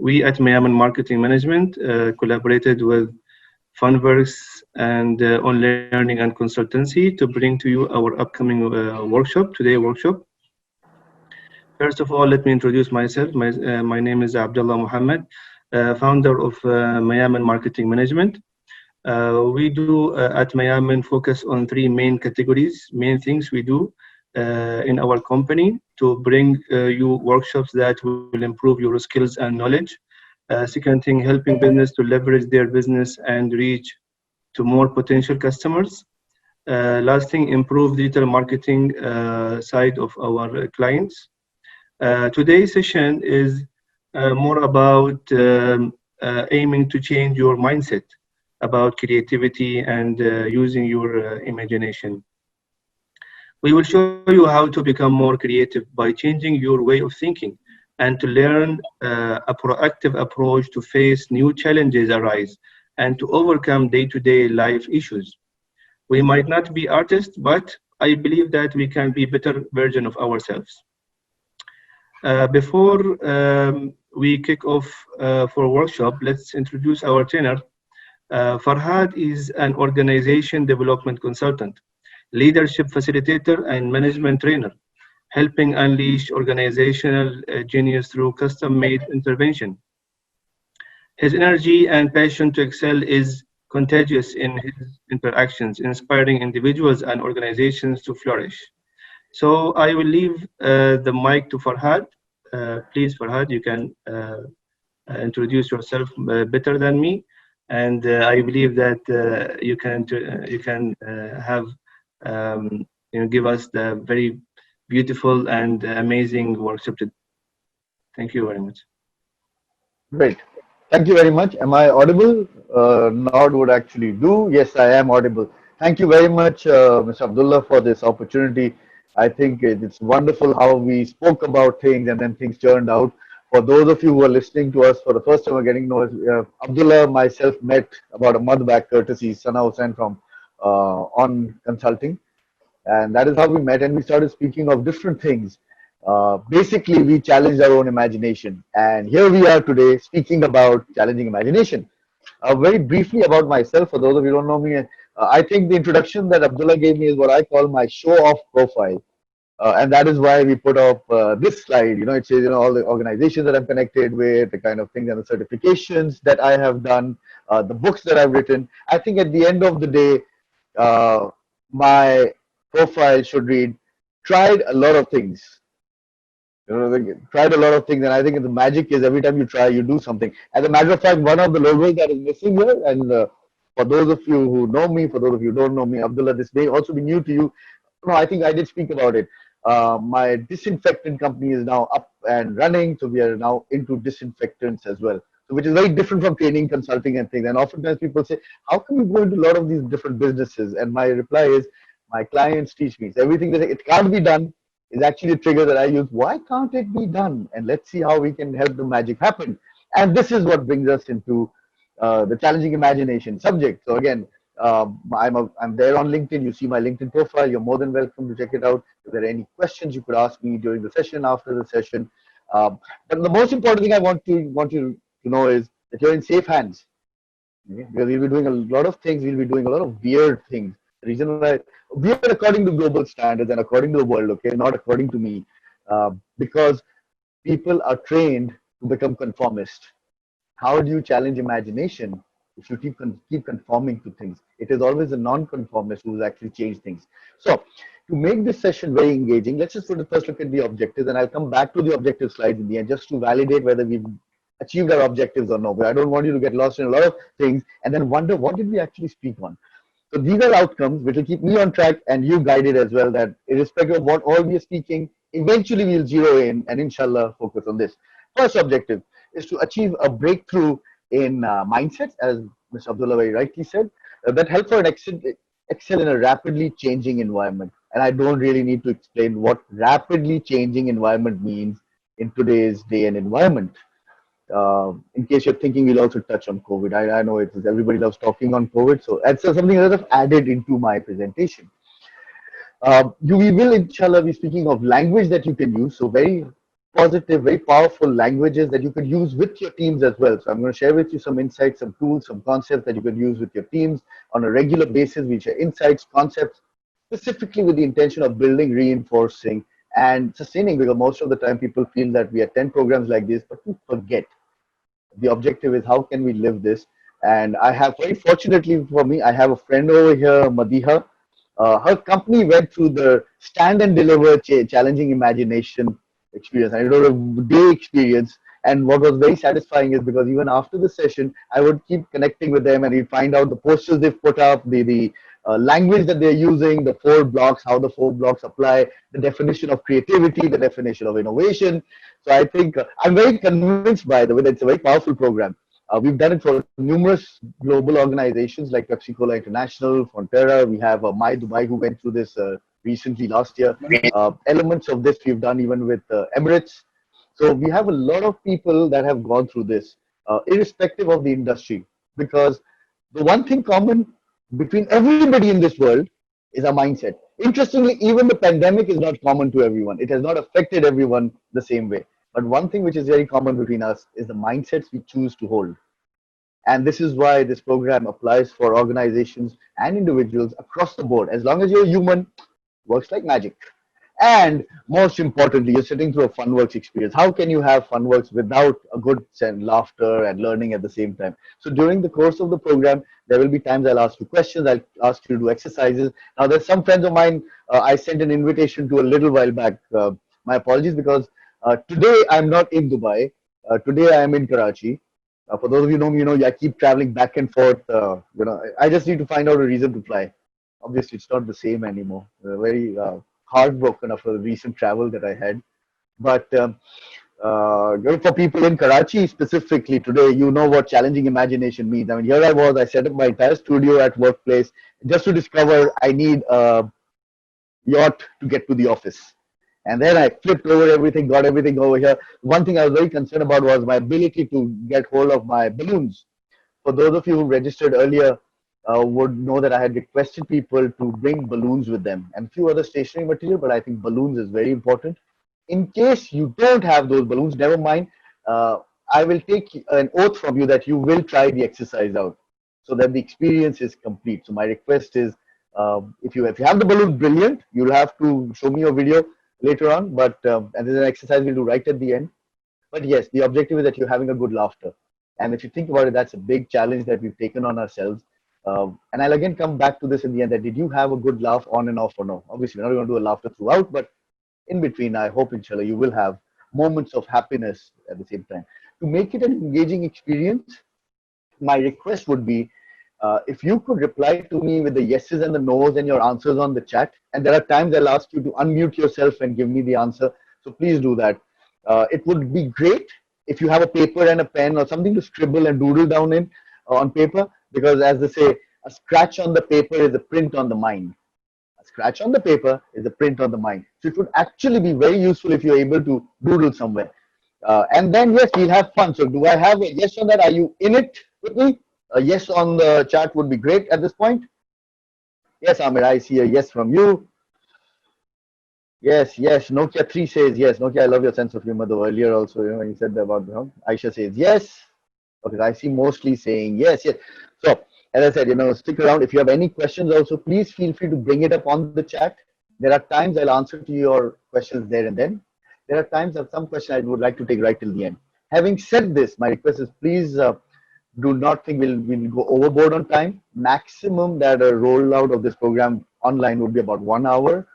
We at Mayamen Marketing Management collaborated with Funverks and on learning and consultancy to bring to you our upcoming workshop. First of all, let me introduce myself. My name is Abdullah Muhammad, founder of Mayamen Marketing Management. We do at Mayamen focus on three main things we do in our company to bring you workshops that will improve your skills and knowledge. Second thing, helping business to leverage their business and reach to more potential customers. Last thing, improve digital marketing side of our clients. Today's session is more about aiming to change your mindset about creativity and using your imagination. We will show you how to become more creative by changing your way of thinking and to learn a proactive approach to face new challenges arise and to overcome day-to-day life issues. We might not be artists, but I believe that we can be better version of ourselves. Before we kick off for workshop, let's introduce our trainer. Farhad is an organization development consultant, leadership facilitator, and management trainer, helping unleash organizational genius through custom-made intervention. His energy and passion to excel is contagious in his interactions, inspiring individuals and organizations to flourish. So I will leave the mic to Farhad. Please, Farhad, you can introduce yourself better than me, and I believe that you can have give us the very beautiful and amazing workshop. Thank you very much. Great. Thank you very much. Am I audible? Nod would actually do. Yes, I am audible. Thank you very much, Mr. Abdullah, for this opportunity. I think it's wonderful how we spoke about things and then things turned out. For those of you who are listening to us for the first time or getting to know us, Abdullah and myself met about a month back, courtesy Sana Hussain from On Consulting. And that is how we met, and we started speaking of different things. Basically, we challenged our own imagination. And here we are today speaking about challenging imagination. Very briefly about myself, for those of you who don't know me, I think the introduction that Abdullah gave me is what I call my show-off profile. And that is why we put up this slide. You know, it says, all the organizations that I'm connected with, the kind of things and the certifications that I have done, the books that I've written. I think at the end of the day, my profile should read, tried a lot of things. Tried a lot of things, and I think the magic is every time you try, you do something. As a matter of fact, one of the logos that is missing here, and for those of you who know me, for those of you who don't know me, Abdullah, this may also be new to you. No, I think I did speak about it. My disinfectant company is now up and running, so we are now into disinfectants as well. So, which is very different from training, consulting, and things. And oftentimes people say, how can we go into a lot of these different businesses? And my reply is, my clients teach me. So everything that it can't be done is actually a trigger that I use. Why can't it be done? And let's see how we can help the magic happen. And this is what brings us into the challenging imagination subject. So again, I'm there on LinkedIn. You see my LinkedIn profile. You're more than welcome to check it out. If there are any questions, you could ask me during the session, after the session. But the most important thing I want you to know is that you're in safe hands. Okay? Because we'll be doing a lot of things. We'll be doing a lot of weird things. The reason why weird according to global standards and according to the world, okay, not according to me, because people are trained to become conformist. How do you challenge imagination if you keep conforming to things? It is always a non-conformist who will actually change things. So, to make this session very engaging, let's just first look at the objectives, and I'll come back to the objective slides in the end just to validate whether we've achieved our objectives or not. But I don't want you to get lost in a lot of things and then wonder what did we actually speak on. So these are outcomes which will keep me on track and you guided as well, that irrespective of what all we are speaking, eventually we'll zero in and inshallah focus on this. First objective is to achieve a breakthrough in mindsets, as Mr. Abdullah very rightly said, that help for an excel in a rapidly changing environment. And I don't really need to explain what rapidly changing environment means in today's day and environment. In case you're thinking, we'll also touch on COVID. I know it is, everybody loves talking on COVID, so that's something that I've added into my presentation. We will, inshallah, be speaking of language that you can use. So very positive, very powerful languages that you could use with your teams as well. So I'm going to share with you some insights, some tools, some concepts that you can use with your teams on a regular basis. We share insights, concepts, specifically with the intention of building, reinforcing, and sustaining. Because most of the time people feel that we attend programs like this, but we forget. The objective is how can we live this. And I have, very fortunately for me, I have a friend over here, Madiha. Her company went through the stand and deliver challenging imagination experience, and it was a day experience. And what was very satisfying is because even after the session I would keep connecting with them, and we'd find out the posters they've put up, the language that they're using, the four blocks, how the four blocks apply, the definition of creativity, the definition of innovation. So I think I'm very convinced, by the way, that it's a very powerful program. We've done it for numerous global organizations like Pepsi Cola International, Fonterra. We have My Dubai who went through this recently last year. Elements of this we've done even with Emirates. So we have a lot of people that have gone through this, irrespective of the industry, because the one thing common between everybody in this world is a mindset. Interestingly, even the pandemic is not common to everyone. It has not affected everyone the same way. But one thing which is very common between us is the mindsets we choose to hold. And this is why this program applies for organizations and individuals across the board. As long as you're human, works like magic. And most importantly, you're sitting through a Funverks experience. How can you have Funverks without a good laughter and learning at the same time? So during the course of the program, there will be times I'll ask you questions, I'll ask you to do exercises. Now, there's some friends of mine I sent an invitation to a little while back. My apologies, because today I'm not in Dubai. Today I am in Karachi. For those of you know me, I keep traveling back and forth. I just need to find out a reason to fly. Obviously, it's not the same anymore. Very heartbroken after the recent travel that I had. But for people in Karachi specifically today, you know what challenging imagination means. I mean, here I was, I set up my entire studio at workplace just to discover I need a yacht to get to the office. And then I flipped over everything, got everything over here. One thing I was very concerned about was my ability to get hold of my balloons. For those of you who registered earlier, would know that I had requested people to bring balloons with them and a few other stationery material, but I think balloons is very important. In case you don't have those balloons, never mind. Uh, I will take an oath from you that you will try the exercise out so that the experience is complete. So my request is, if you have the balloon, brilliant. You'll have to show me your video later on, but and there's an exercise we'll do right at the end. But yes, the objective is that you're having a good laughter. And if you think about it, that's a big challenge that we've taken on ourselves. And I'll again come back to this in the end, that did you have a good laugh on and off or no? Obviously, we're not going to do a laughter throughout, but in between, I hope, inshallah, you will have moments of happiness at the same time. To make it an engaging experience, my request would be, if you could reply to me with the yeses and the nos and your answers on the chat. And there are times I'll ask you to unmute yourself and give me the answer. So please do that. It would be great if you have a paper and a pen or something to scribble and doodle down in on paper, because as they say, a scratch on the paper is a print on the mind. A scratch on the paper is a print on the mind. So it would actually be very useful if you're able to doodle somewhere. And then, yes, we'll have fun. So do I have a yes on that? Are you in it with me? A yes on the chat would be great at this point. Yes, Amir, I see a yes from you. Yes, yes. Nokia 3 says yes. Nokia, I love your sense of humor, though. Earlier also, when you said that about Aisha says yes. Okay, I see mostly saying yes, yes. So, as I said, stick around. If you have any questions also, please feel free to bring it up on the chat. There are times I'll answer to your questions there and then. There are times that some questions I would like to take right till the end. Having said this, my request is please do not think we'll go overboard on time. Maximum that a rollout of this program online would be about 1 hour.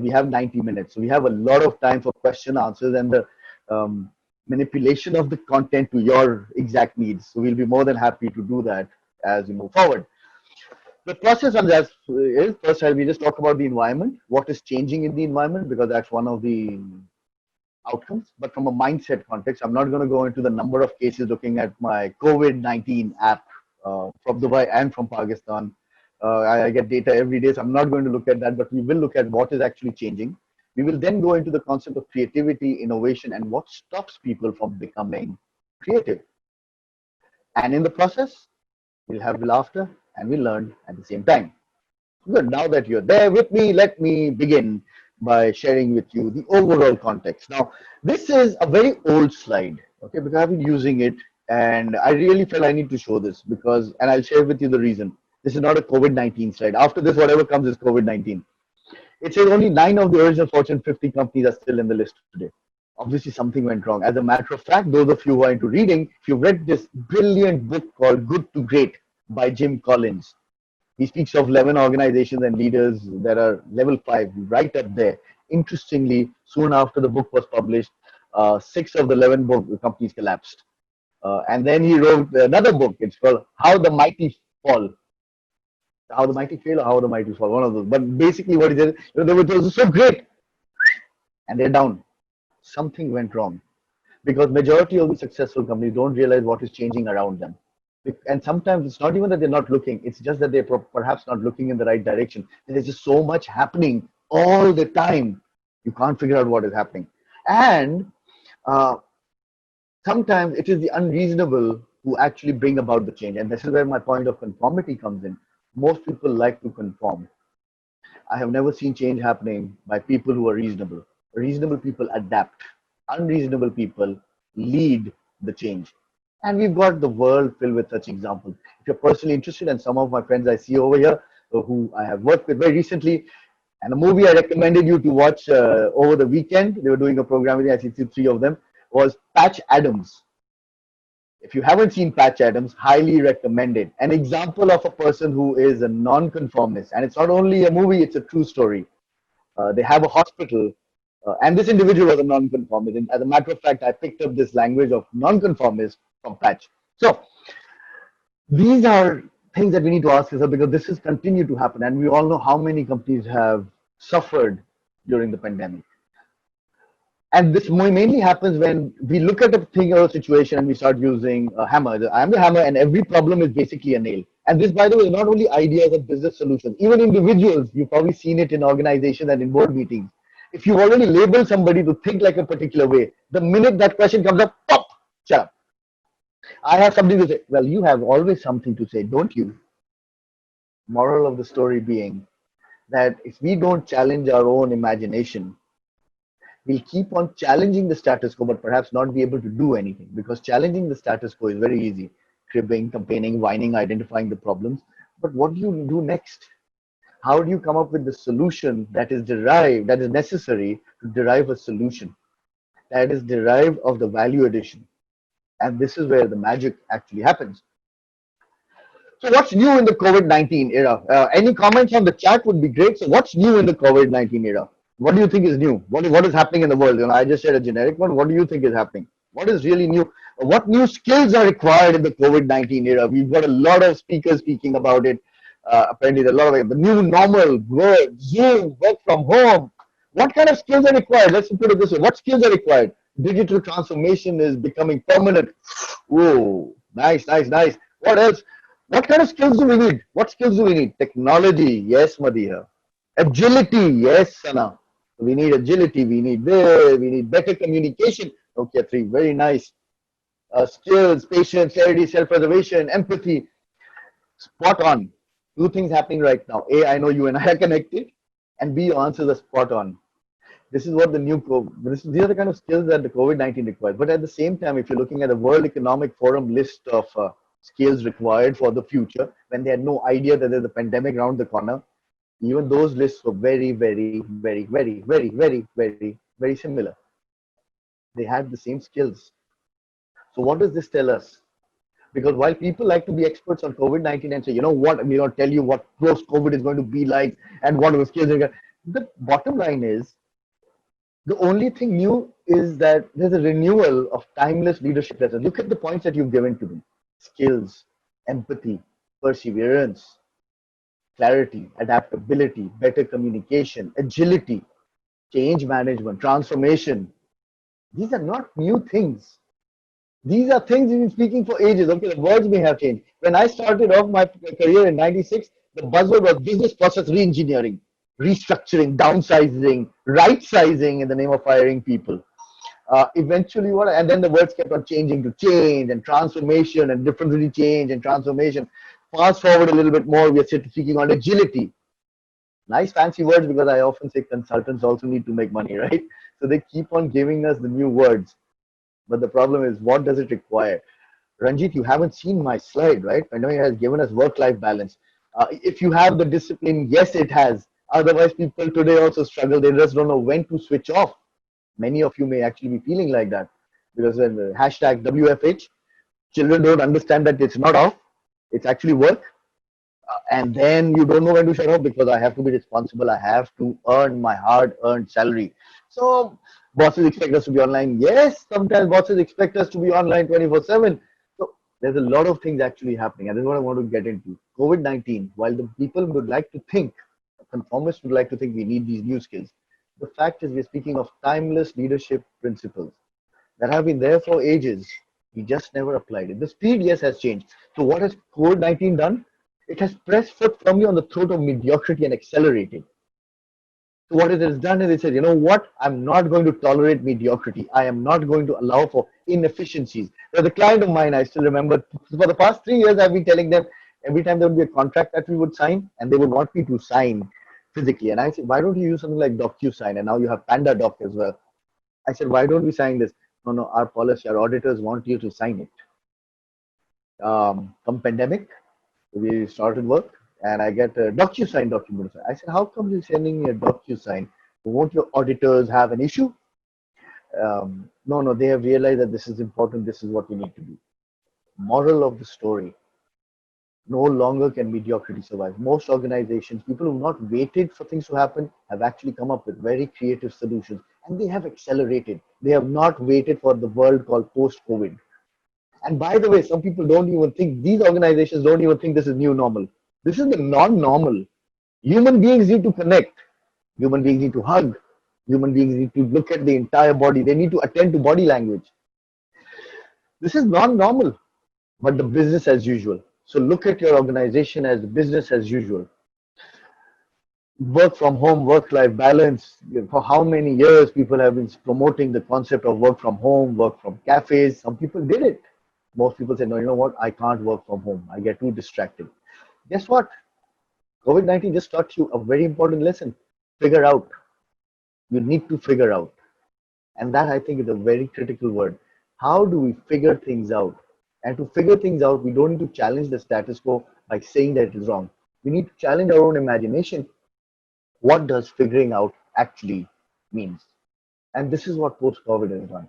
We have 90 minutes. So we have a lot of time for question answers and the manipulation of the content to your exact needs. So we'll be more than happy to do that as we move forward. The process on that is, first we just talk about the environment, what is changing in the environment, because that's one of the outcomes. But from a mindset context, I'm not going to go into the number of cases looking at my COVID-19 app from Dubai and from Pakistan. I get data every day, so I'm not going to look at that, but we will look at what is actually changing. We will then go into the concept of creativity, innovation, and what stops people from becoming creative. And in the process, we'll have laughter and we'll learn at the same time. Good. Now that you're there with me, let me begin. by sharing with you the overall context. Now, this is a very old slide, okay, because I've been using it and I really felt I need to show this because, and I'll share with you the reason. This is not a COVID-19 slide. After this, whatever comes is COVID-19. It says only 9 of the original Fortune 50 companies are still in the list today. Obviously, something went wrong. As a matter of fact, those of you who are into reading, if you've read this brilliant book called Good to Great by Jim Collins, he speaks of 11 organizations and leaders that are level 5, right up there. Interestingly, soon after the book was published, 6 of the 11 companies collapsed. And then he wrote another book. It's called How the Mighty Fall. How the Mighty Fail or How the Mighty Fall, one of those. But basically what he said, they were so great and they're down. Something went wrong because majority of the successful companies don't realize what is changing around them. And sometimes it's not even that they're not looking, it's just that they're perhaps not looking in the right direction. There's just so much happening all the time. You can't figure out what is happening. And uh, sometimes it is the unreasonable who actually bring about the change. And this is where my point of conformity comes in. Most people like to conform. I have never seen change happening by people who are reasonable. Reasonable people adapt. Unreasonable people lead the change. And we've got the world filled with such examples. If you're personally interested, and some of my friends I see over here who I have worked with very recently, and a movie I recommended you to watch over the weekend, they were doing a program with me, I see 3 of them, was Patch Adams. If you haven't seen Patch Adams, highly recommended. An example of a person who is a non-conformist. And it's not only a movie, it's a true story. They have a hospital, and this individual was a non-conformist. And as a matter of fact, I picked up this language of non-conformist from Patch. So these are things that we need to ask ourselves because this has continued to happen. And we all know how many companies have suffered during the pandemic. And this mainly happens when we look at a thing or a situation and we start using a hammer. I'm the hammer, and every problem is basically a nail. And this, by the way, is not only ideas and business solutions. Even individuals, you've probably seen it in organizations and in board meetings. If you've already labeled somebody to think like a particular way, the minute that question comes up, pop, shut up. I have something to say. Well, you have always something to say, don't you? Moral of the story being that if we don't challenge our own imagination, we'll keep on challenging the status quo, but perhaps not be able to do anything because challenging the status quo is very easy. Cribbing, complaining, whining, identifying the problems. But what do you do next? How do you come up with the solution that is derived, that is necessary to derive a solution that is derived of the value addition? And this is where the magic actually happens. So what's new in the COVID-19 era? Any comments on the chat would be great. So what's new in the COVID-19 era? What do you think is new? What is happening in the world? I just said a generic one. What do you think is happening? What is really new? What new skills are required in the COVID-19 era? We've got a lot of speakers speaking about it. Apparently, there's a lot of the new normal, work, Zoom, work from home. What kind of skills are required? Let's put it this way. What skills are required? Digital transformation is becoming permanent. Whoa, nice, nice, nice. What else? What kind of skills do we need? What skills do we need? Technology, yes, Madhya. Agility, yes, Sana. We need agility, we need this, we need better communication. Okay, 3, very nice. Skills, patience, clarity, self-preservation, empathy. Spot on. 2 things happening right now. A, I know you and I are connected. And B, your answers are spot on. This is what the new these are the kind of skills that the COVID-19 requires. But at the same time, if you're looking at a World Economic Forum list of skills required for the future, when they had no idea that there's a pandemic around the corner, even those lists were very, very, very, very, very, very, very, very similar. They had the same skills. So what does this tell us? Because while people like to be experts on COVID-19 and say, you know what, we're going to tell you what post-COVID is going to be like and what the skills are, the bottom line is, the only thing new is that there's a renewal of timeless leadership lessons. Look at the points that you've given to me. Skills, empathy, perseverance, clarity, adaptability, better communication, agility, change management, transformation. These are not new things. These are things we've been speaking for ages. Okay, the words may have changed. When I started off my career in '96, the buzzword was business process reengineering, restructuring, downsizing, right sizing in the name of hiring people. Eventually, and then the words kept on changing to change and transformation and differently change and transformation. Fast forward a little bit more, we are speaking on agility. Nice fancy words, because I often say consultants also need to make money, right? So they keep on giving us the new words. But the problem is, what does it require? Ranjit, you haven't seen my slide, right? Pandemic has given us work-life balance. If you have the discipline, yes, it has. Otherwise, people today also struggle. They just don't know when to switch off. Many of you may actually be feeling like that, because when the hashtag WFH, children don't understand that it's not off, it's actually work. And then you don't know when to shut off, because I have to be responsible. I have to earn my hard earned salary. So bosses expect us to be online. Yes, sometimes bosses expect us to be online 24/7. So there's a lot of things actually happening. And this is what I want to get into. COVID-19, while the people would like to think, conformists would like to think we need these new skills, the fact is we're speaking of timeless leadership principles that have been there for ages. We just never applied it. The speed, yes, has changed. So what has COVID-19 done? It has pressed foot firmly on the throat of mediocrity and accelerated. So what it has done is it said, you know what? I'm not going to tolerate mediocrity. I am not going to allow for inefficiencies. There's a client of mine, I still remember, for the past 3 years, I've been telling them every time there would be a contract that we would sign, and they would want me to sign physically. And I said, why don't you use something like DocuSign? And now you have PandaDoc as well. I said, why don't we sign this? No, no, our policy, our auditors want you to sign it. Come pandemic, we started work, and I get a DocuSign document. I said, how come you're sending me a DocuSign? Won't your auditors have an issue? No, no, they have realized that this is important. This is what we need to do. Moral of the story: no longer can mediocrity survive. Most organizations, people who have not waited for things to happen, have actually come up with very creative solutions, and they have accelerated. They have not waited for the world called post-COVID. And by the way, some people don't even think, these organizations don't even think this is new normal. This is the non-normal. Human beings need to connect. Human beings need to hug. Human beings need to look at the entire body. They need to attend to body language. This is non-normal, but the business as usual. So look at your organization as business as usual. Work from home, work-life balance. For how many years people have been promoting the concept of work from home, work from cafes. Some people did it. Most people say, no, you know what? I can't work from home. I get too distracted. Guess what? COVID-19 just taught you a very important lesson. Figure out. You need to figure out. And that, I think, is a very critical word. How do we figure things out? And to figure things out, we don't need to challenge the status quo by saying that it is wrong. We need to challenge our own imagination. What does figuring out actually means? And this is what post-COVID has done.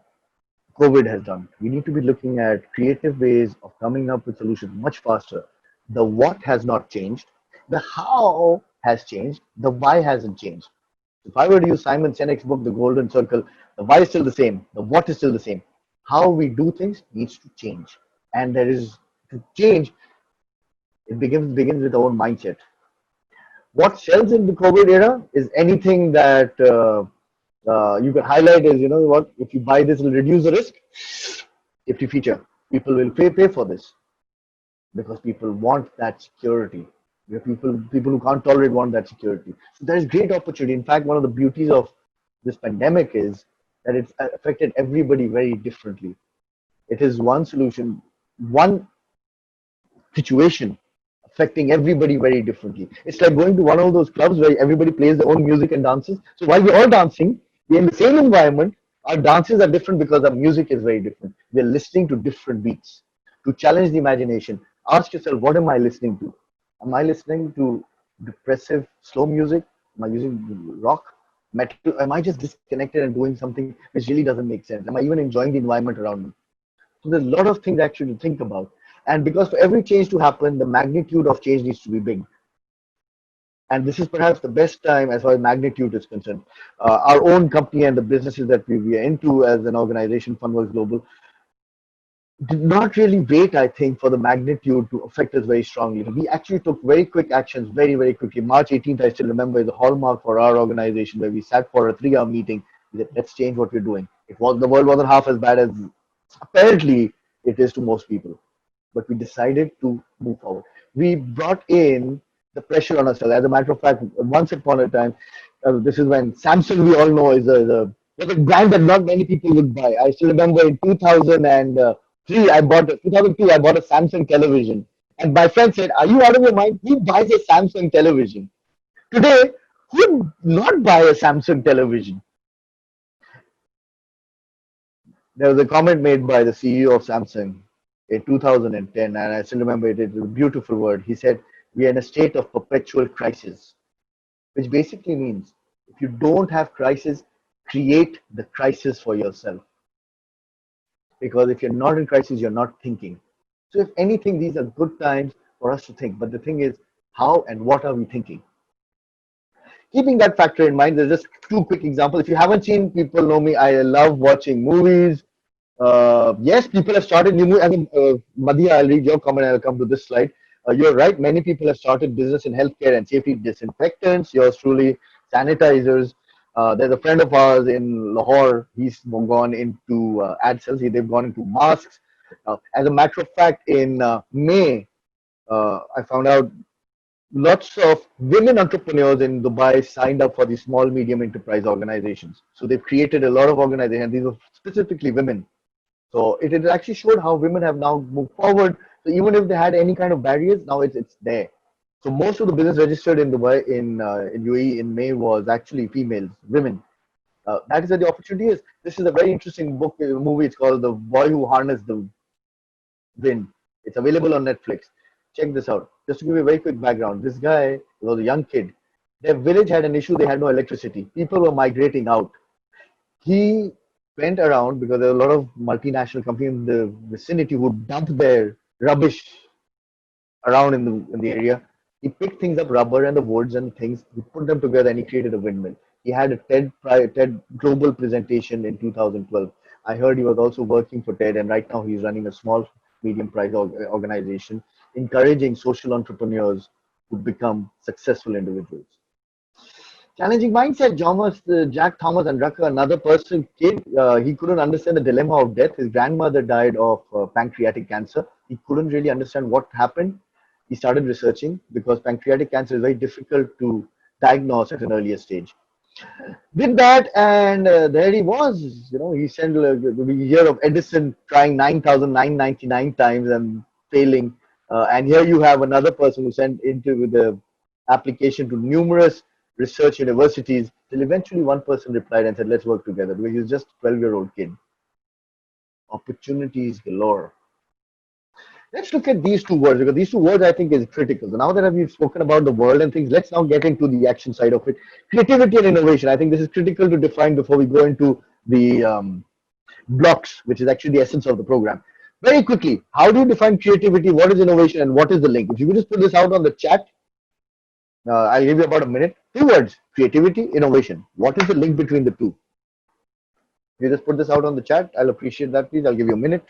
COVID has done. We need to be looking at creative ways of coming up with solutions much faster. The what has not changed. The how has changed. The why hasn't changed. If I were to use Simon Sinek's book, The Golden Circle, the why is still the same. The what is still the same. How we do things needs to change. And there is, to change, it begins with our own mindset. What sells in the COVID era is anything that you can highlight as, you know what, if you buy this, it will reduce the risk. Safety feature. People will pay for this because people want that security. People who can't tolerate want that security. So there is great opportunity. In fact, one of the beauties of this pandemic is that it's affected everybody very differently. It is one solution, one situation affecting everybody very differently. It's like going to one of those clubs where everybody plays their own music and dances. So while we're all dancing, we're in the same environment. Our dances are different because our music is very different. We're listening to different beats. To challenge the imagination, ask yourself, what am I listening to? Am I listening to depressive, slow music? Am I using rock, metal? Am I just disconnected and doing something which really doesn't make sense? Am I even enjoying the environment around me? So there's a lot of things actually to think about. And because for every change to happen, the magnitude of change needs to be big. And this is perhaps the best time as far as magnitude is concerned. Our own company and the businesses that we are into as an organization, Funverks Global, did not really wait, I think, for the magnitude to affect us very strongly. We actually took very quick actions very, very quickly. March 18th, I still remember, is a hallmark for our organization where we sat for a 3-hour meeting. We said, let's change what we're doing. The world wasn't half as bad as apparently it is to most people. But we decided to move forward. We brought in the pressure on ourselves. As a matter of fact, once upon a time, this is when Samsung, we all know, was a brand that not many people would buy. I still remember in 2003, 2002, I bought a Samsung television. And my friend said, are you out of your mind? Who buys a Samsung television? Today, could not buy a Samsung television. There was a comment made by the CEO of Samsung in 2010, and I still remember it. It was a beautiful word. He said, "We are in a state of perpetual crisis," which basically means if you don't have crisis, create the crisis for yourself. Because if you're not in crisis, you're not thinking. So, if anything, these are good times for us to think. But the thing is, how and what are we thinking? Keeping that factor in mind, there's just two quick examples. If you haven't seen, people know me. I love watching movies. Yes, people have started new. I mean, Madhya, I'll read your comment. I'll come to this slide. You're right. Many people have started business in healthcare and safety, disinfectants. Yours truly, sanitizers. There's a friend of ours in Lahore. He's gone into ad sales. They've gone into masks. As a matter of fact, in May, I found out lots of women entrepreneurs in Dubai signed up for the small medium enterprise organizations. So they've created a lot of organizations. These are specifically women. So it actually showed how women have now moved forward. So even if they had any kind of barriers, now it's there. So most of the business registered in Dubai in UAE in May was actually females, women. That is where the opportunity is. This is a very interesting book movie. It's called The Boy Who Harnessed the Wind. It's available on Netflix. Check this out. Just to give you a very quick background, this guy was a young kid. Their village had an issue. They had no electricity. People were migrating out. He went around because there were a lot of multinational companies in the vicinity who dump their rubbish around in the area. He picked things up, rubber and the woods and things. He put them together and he created a windmill. He had a TED global presentation in 2012. I heard he was also working for TED, and right now he's running a small, medium price organization, encouraging social entrepreneurs to become successful individuals. Challenging mindset. Jack Thomas and Drucker, another person, kid, he couldn't understand the dilemma of death. His grandmother died of pancreatic cancer. He couldn't really understand what happened. He started researching because pancreatic cancer is very difficult to diagnose at an earlier stage. Did that, and there he was. He sent. We hear of Edison trying 9,999 times and failing. And here you have another person who sent into the application to numerous research universities till eventually one person replied and said, "Let's work together," because he was just a 12-year-old kid. Opportunities galore. Let's look at these two words, because these two words I think is critical. So now that we've spoken about the world and things, let's now get into the action side of it. Creativity and innovation. I think this is critical to define before we go into the blocks, which is actually the essence of the program. Very quickly, how do you define creativity? What is innovation, and what is the link? If you could just put this out on the chat, I'll give you about a minute. Two words: creativity, innovation. What is the link between the two? You just put this out on the chat. I'll appreciate that, please. I'll give you a minute.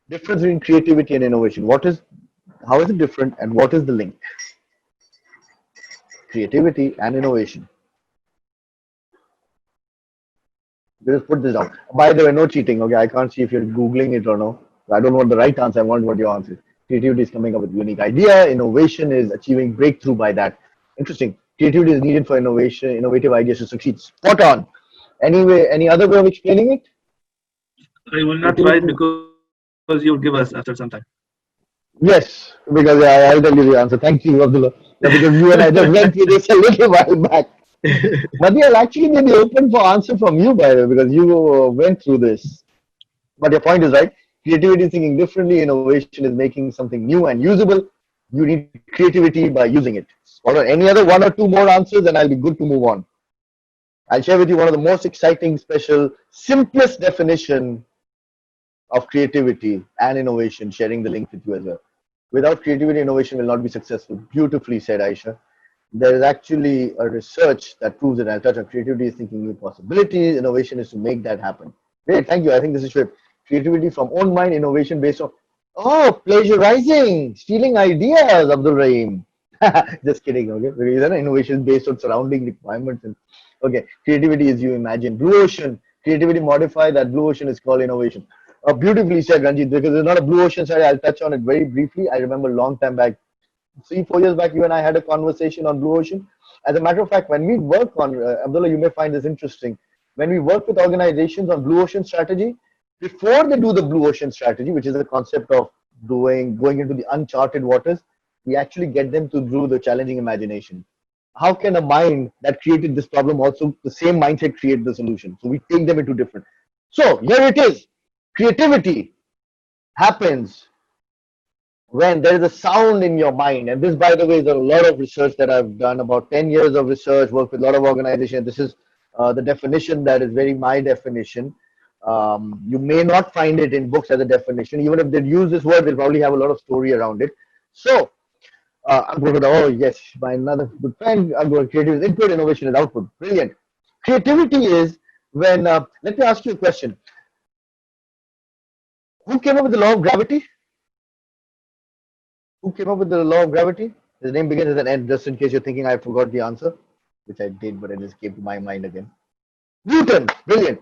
Difference between creativity and innovation. How is it different, and what is the link? Creativity and innovation. Just put this down. By the way, no cheating. Okay, I can't see if you're googling it or no. I don't want the right answer. I want what your answer is. Creativity is coming up with a unique idea. Innovation is achieving breakthrough by that. Interesting. Creativity is needed for innovation, innovative ideas to succeed. Spot on. Anyway, any other way of explaining it? I will not try it because you'll give us after some time. Yes, because I'll tell you the answer. Thank you, Abdullah. Yeah, because you and I just went through this a little while back. Madhi, I'll actually be open for answer from you, by the way, because you went through this. But your point is right. Creativity is thinking differently. Innovation is making something new and usable. You need creativity by using it. Any other one or two more answers, and I'll be good to move on. I'll share with you one of the most exciting, special, simplest definition of creativity and innovation, sharing the link with you as well. Without creativity, innovation will not be successful. Beautifully said, Aisha. There is actually a research that proves it. I'll touch on creativity is thinking new possibilities. Innovation is to make that happen. Great, thank you. I think this is great. Creativity from own mind, innovation based on, plagiarizing, stealing ideas, Abdul Rahim. Just kidding, okay? Because innovation based on surrounding requirements. Okay, creativity is you imagine. Blue ocean, creativity modify that blue ocean is called innovation. Beautifully said, Ranjit, because there's not a blue ocean side. I'll touch on it very briefly. I remember a long time back, 3-4 years back, you and I had a conversation on blue ocean. As a matter of fact, when we work on, Abdullah, you may find this interesting. When we work with organizations on blue ocean strategy, before they do the blue ocean strategy, which is the concept of going into the uncharted waters, we actually get them to do the challenging imagination. How can a mind that created this problem also the same mindset create the solution? So we take them into different. So here it is. Creativity happens when there is a sound in your mind. And this, by the way, is a lot of research that I've done, about 10 years of research, worked with a lot of organizations. This is the definition that is very my definition. You may not find it in books as a definition. Even if they use this word, they'll probably have a lot of story around it. So I'm going to, oh yes, my another good friend, I'm going to creativity is input, innovation is output. Brilliant. Creativity is when, let me ask you a question. Who came up with the law of gravity? Who came up with the law of gravity? His name begins with an N, just in case you're thinking I forgot the answer, which I did, but it just came to my mind again. Newton, brilliant.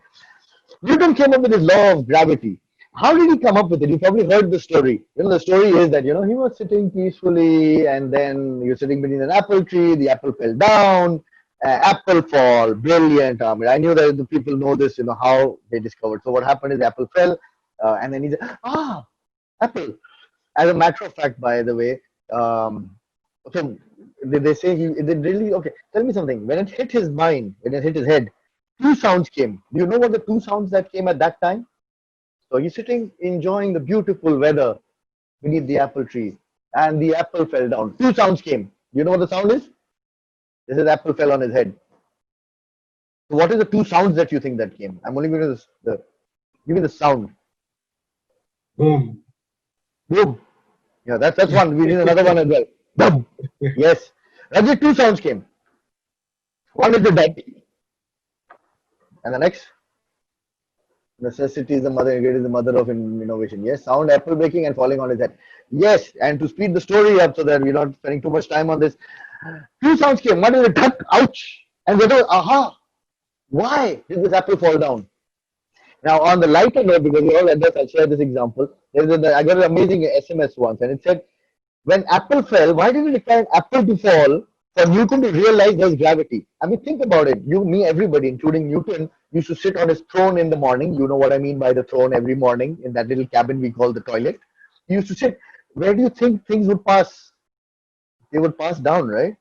Newton came up with his law of gravity. How did he come up with it? You probably heard the story. The story is that, he was sitting peacefully and then he was sitting beneath an apple tree. The apple fell down. Apple fall, brilliant. I knew that the people know this, how they discovered. So what happened is the apple fell and then he said, apple. As a matter of fact, by the way, so they say he did really okay. Tell me something. When it hit his mind, when it hit his head, two sounds came. Do you know what the two sounds that came at that time? So he's sitting enjoying the beautiful weather beneath the apple tree, and the apple fell down. Two sounds came. Do you know what the sound is? This is apple fell on his head. So what is the two sounds that you think that came? I'm only going to give me the sound. Boom. Boom. Yeah, that's one. We need another one as well. Boom. Yes. That's the two sounds came. One is the dead. And the next? Necessity is the mother, it is the mother of innovation. Yes, sound apple breaking and falling on his head. Yes, and to speed the story up so that we're not spending too much time on this, two sounds came. One is a duck, ouch, and the other, aha. Why did this apple fall down? Now, on the lighter note, because we all adults, I'll share this example. I got an amazing SMS once, and it said, when apple fell, why did it require an apple to fall for Newton to realize there's gravity? I mean, think about it. You, me, everybody, including Newton, used to sit on his throne in the morning. You know what I mean by the throne every morning in that little cabin we call the toilet. He used to sit. Where do you think things would pass? They would pass down, right?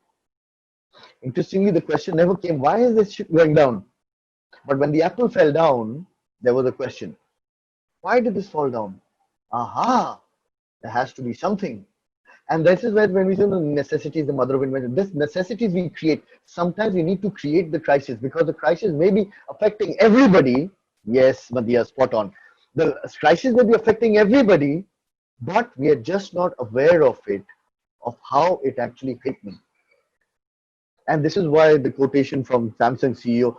Interestingly, the question never came, why is this ship going down? But when the apple fell down, there was a question. Why did this fall down? Aha, there has to be something. And this is where when we say the necessity is the mother of invention. This necessities we create. Sometimes we need to create the crisis because the crisis may be affecting everybody. Yes, Madhya, spot on. The crisis may be affecting everybody, but we are just not aware of it, of how it actually hit me. And this is why the quotation from Samsung CEO,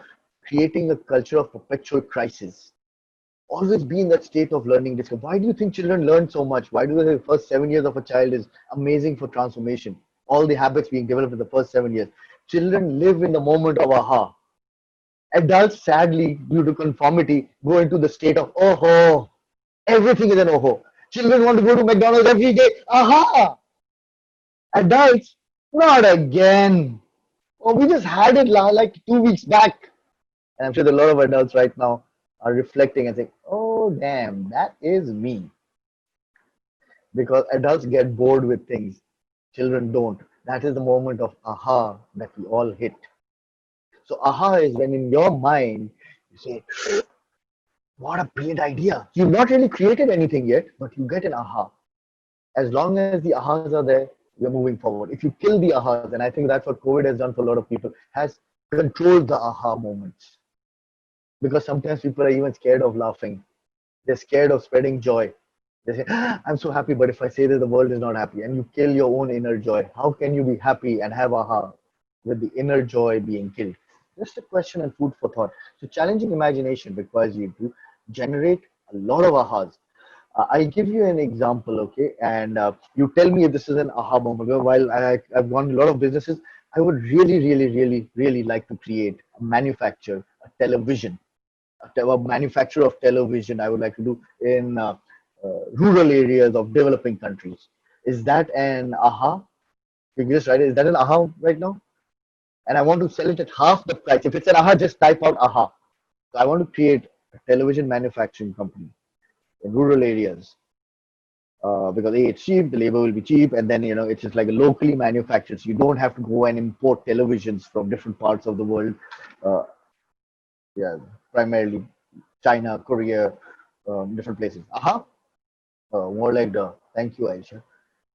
creating a culture of perpetual crisis. Always be in that state of learning discovery. Why do you think children learn so much? Why do they say the first 7 years of a child is amazing for transformation? All the habits being developed in the first 7 years. Children live in the moment of aha. Adults, sadly, due to conformity, go into the state of oh. Everything is an oh. Children want to go to McDonald's every day. Aha! Adults, not again. Oh, we just had it like 2 weeks back. And I'm sure there are a lot of adults right now are reflecting and saying, oh, damn, that is me. Because adults get bored with things, children don't. That is the moment of aha that we all hit. So, aha is when in your mind you say, what a brilliant idea. You've not really created anything yet, but you get an aha. As long as the ahas are there, you're moving forward. If you kill the ahas, and I think that's what COVID has done for a lot of people, has controlled the aha moments. Because sometimes people are even scared of laughing. They're scared of spreading joy. They say, I'm so happy, but if I say that the world is not happy, and you kill your own inner joy, how can you be happy and have aha with the inner joy being killed? Just a question and food for thought. So challenging imagination requires you to generate a lot of ahas. I'll give you an example, okay? And you tell me if this is an aha moment. While I've gone a lot of businesses, I would really like to create a manufacture, a television, a manufacturer of television. I would like to do in rural areas of developing countries. Is that an aha? You can just write it. Is that an aha right now? And I want to sell it at half the price. If it's an aha, just type out aha. So I want to create a television manufacturing company. in rural areas. Because A, it's cheap, the labor will be cheap, and then it's just like a locally manufactured. So you don't have to go and import televisions from different parts of the world. Uh, yeah, primarily China, Korea, different places. More like the. Thank you, Aisha.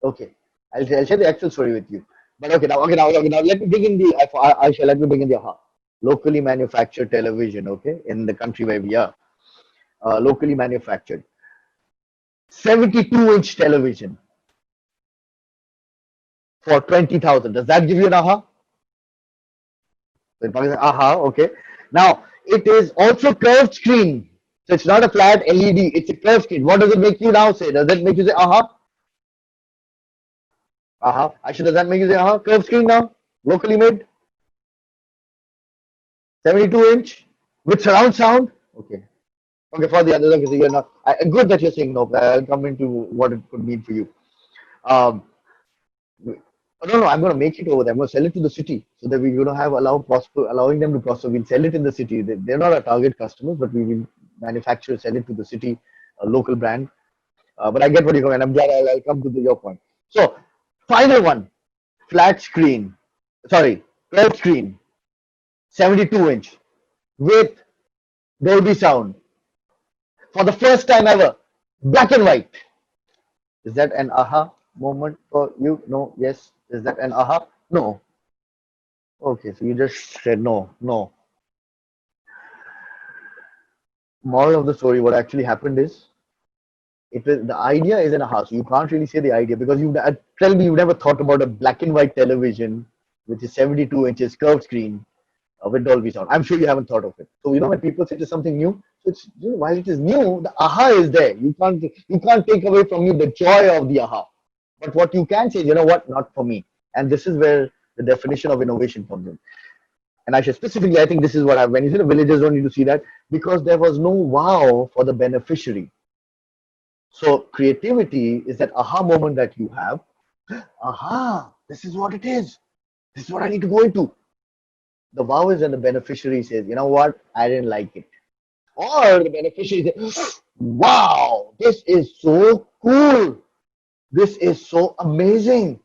Okay, I'll share the actual story with you. But okay, now let me bring in the Aisha. Let me bring in the locally manufactured television. Okay, in the country where we are, locally manufactured 72-inch television for 20,000. Does that give you an aha? So in Pakistan, aha, okay. Now it is also curved screen. So it's not a flat LED, it's a curved screen. What does it make you now say? Does that make you say aha? Aha. Actually, does that make you say aha? Curved screen now? Locally made? 72-inch? With surround sound? Okay. Okay, for the others, okay, so you're not good that you're saying no. I'll come into what it could mean for you. Um, no, I'm going to make it over there. I'm going to sell it to the city so that we're going to have allowing them to prosper. We'll sell it in the city. They're not our target customers, but we will manufacture, sell it to the city, a local brand. But I get what you're going, and I'm glad I'll come to your point. So, final one, flat screen, sorry, 12 screen, 72-inch with Dolby sound for the first time ever, black and white. Is that an aha moment for you? No, yes. Is that an aha? No. Okay, so you just said no, no. Moral of the story, what actually happened is the idea is in a house. You can't really say the idea because tell me you've never thought about a black and white television which is 72 inches curved screen with Dolby sound. I'm sure you haven't thought of it. So when people say it is something new, so it's while it is new, the aha is there. You can't take away from you the joy of the aha. But what you can say is, what, not for me. And this is where the definition of innovation comes in. And specifically, I think this is when you say the villagers don't need to see that because there was no wow for the beneficiary. So creativity is that aha moment that you have. Aha, this is what it is. This is what I need to go into. The wow is when the beneficiary says, you know what, I didn't like it. Or the beneficiary says, wow, this is so cool. This is so amazing.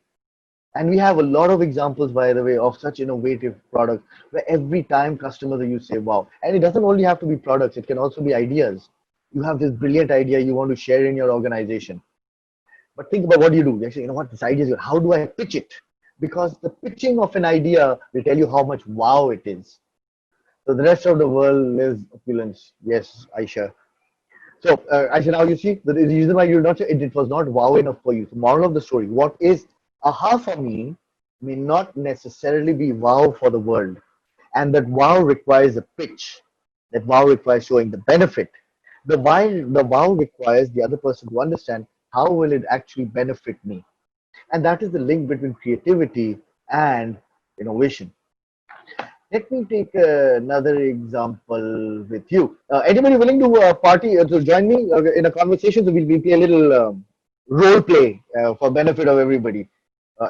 And we have a lot of examples, by the way, of such innovative products where every time customers you say, wow. And it doesn't only have to be products, it can also be ideas. You have this brilliant idea you want to share in your organization. But think about what you do. You actually, you know what, this idea is good. How do I pitch it? Because the pitching of an idea will tell you how much wow it is. So the rest of the world lives opulence. Yes, Aisha. So, Aisha, now you see, the reason why you're not sure, it was not wow enough for you. So moral of the story, what is aha for me may not necessarily be wow for the world. And that wow requires a pitch. That wow requires showing the benefit. The wow requires the other person to understand how will it actually benefit me. And that is the link between creativity and innovation. Let me take another example with you. Anybody willing to to join me in a conversation? So we'll play a little role play for benefit of everybody.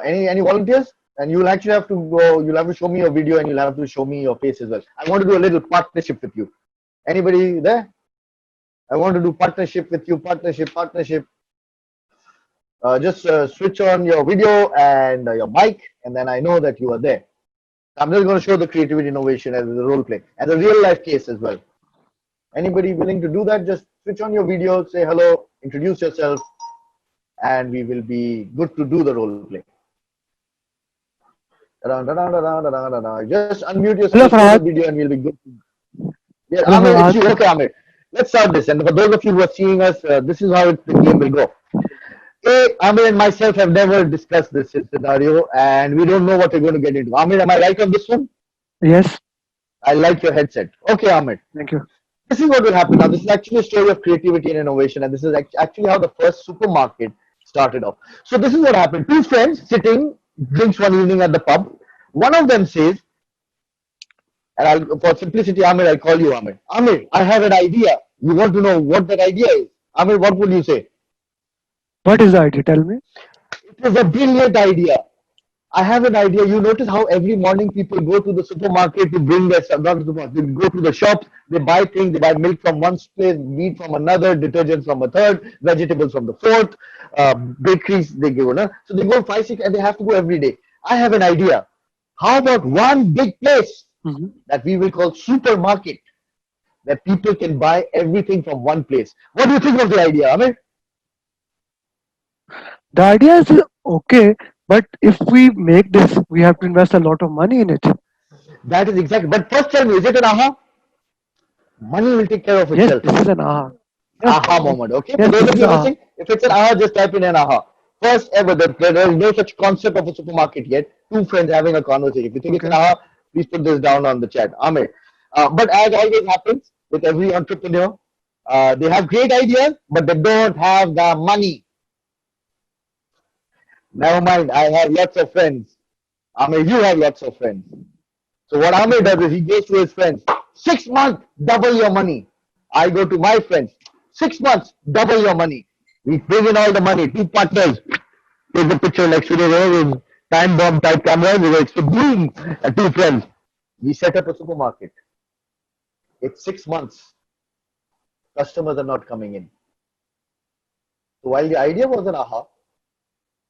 Any volunteers? And you'll actually have to go. You'll have to show me your video, and you'll have to show me your face as well. I want to do a little partnership with you. Anybody there? I want to do partnership with you. Partnership. Just switch on your video and your mic, and then I know that you are there. I'm just going to show the creativity innovation as a role play, as a real life case as well. Anybody willing to do that? Just switch on your video, say hello, introduce yourself, and we will be good to do the role play. Just unmute Hello, yourself, show the Farhad. video, and we'll be good. Yeah, Hello, Amir, it's Farhad. you. Okay, Amir. Let's start this. And for those of you who are seeing us, this is how the game will go. Amir and myself have never discussed this scenario, and we don't know what we're going to get into. Amir, am I right on this one? Yes, I like your headset. Okay, Amir. thank you. This is what will happen now. This is actually a story of creativity and innovation, and this is actually how the first supermarket started off. So this is what happened. Two friends sitting, drinks one evening at the pub. One of them says, and for simplicity, Amir, I'll call you Amir. Amir, I have an idea. You want to know what that idea is? Amir, what would you say? What is the idea? Tell me. It is a brilliant idea. I have an idea. You notice how every morning people go to the supermarket to bring their stuff, not the supermarket, they go to the shops, they buy things, they buy milk from one place, meat from another, detergent from a third, vegetables from the fourth, bakeries they go, no? So they go five, six, and they have to go every day. I have an idea. How about one big place Mhm. that we will call supermarket, that people can buy everything from one place? What do you think of the idea, Amir? The idea is okay, but if we make this, we have to invest a lot of money in it. That is exactly. But first tell me, is it an aha? Money will take care of Yes, itself. this is an aha. Yes, Aha moment. Okay, for yes, those this of is you aha. listening, if it's an aha, just type in an aha. First ever, there is no such concept of a supermarket yet. Two friends having a conversation. If you think it's an Okay. aha, please put this down on the chat. Amir. But as always happens with every entrepreneur, they have great ideas, but they don't have the money. Never mind, I have lots of friends. Amir, you have lots of friends. So what Amir Okay. does is he goes to his friends. 6 months, double your money. I go to my friends. 6 months, double your money. We bring in all the money. Two partners. Take the picture next to the road with time bomb type cameras. We go, so boom, two friends. We set up a supermarket. It's 6 months. Customers are not coming in. So while the idea was an aha,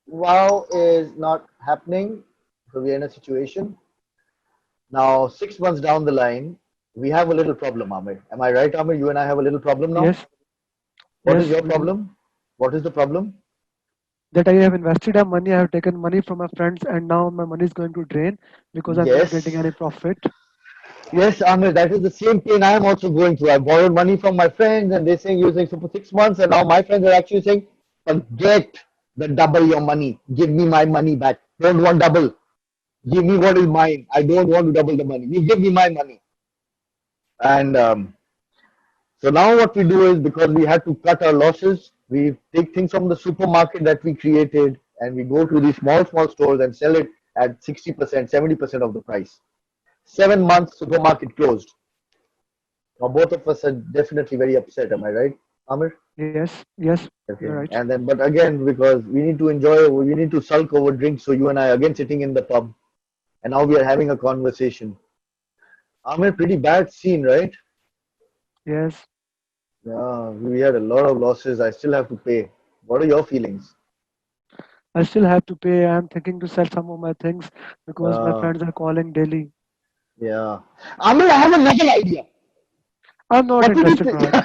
wow is not happening. So we're in a situation. Now, 6 months down the line, we have a little problem, Amir. Am I right, Amir? You and I have a little problem now. Yes, What is yes, your we do. problem? What is the problem? That I have invested a money, I have taken money from my friends, and now my money is going to drain because I'm not getting Yes. any profit. Yes, Amir, that is the same pain I am also going through. I borrowed money from my friends and they're saying using so for 6 months, and now my friends are actually saying, forget the double your money. Give me my money back. Don't want double. Give me what is mine. I don't want to double the money. You give me my money. And so now what we do is, because we had to cut our losses, we take things from the supermarket that we created and we go to these small stores and sell it at 60%, 70% of the price. 7 months supermarket closed. Now both of us are definitely very upset. Am I right, Amir? Yes, yes, you're Okay. right. And then, but again, because we need to enjoy, we need to sulk over drinks. So you and I again sitting in the pub, and now we are having a conversation. Amir, pretty bad scene, right? Yes, Yeah, we had a lot of losses. I still have to pay. What are your feelings? I still have to pay. I'm thinking to sell some of my things because my Uh, friends are calling daily. yeah. Amir, I have another idea. I'm not What would you interested, think? Farhad.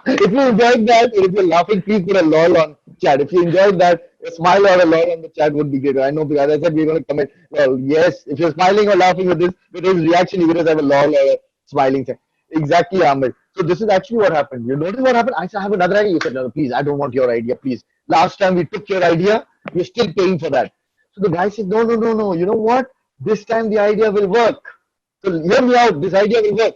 If you enjoyed that, if you're laughing, please put a lol on chat. If you enjoyed that, a smile or a lol on the chat would be great. I know because I said we're going to comment. Well, yes, if you're smiling or laughing with this, with his reaction, you would have a lol or a smiling thing. Exactly, Ahmed. So this is actually what happened. You notice what happened? I said, I have another idea. You said, no, no, please, I don't want your idea, please. Last time we took your idea, we're still paying for that. So the guy said, no, no, no, no. You know what? This time the idea will work. So hear me out. This idea will work.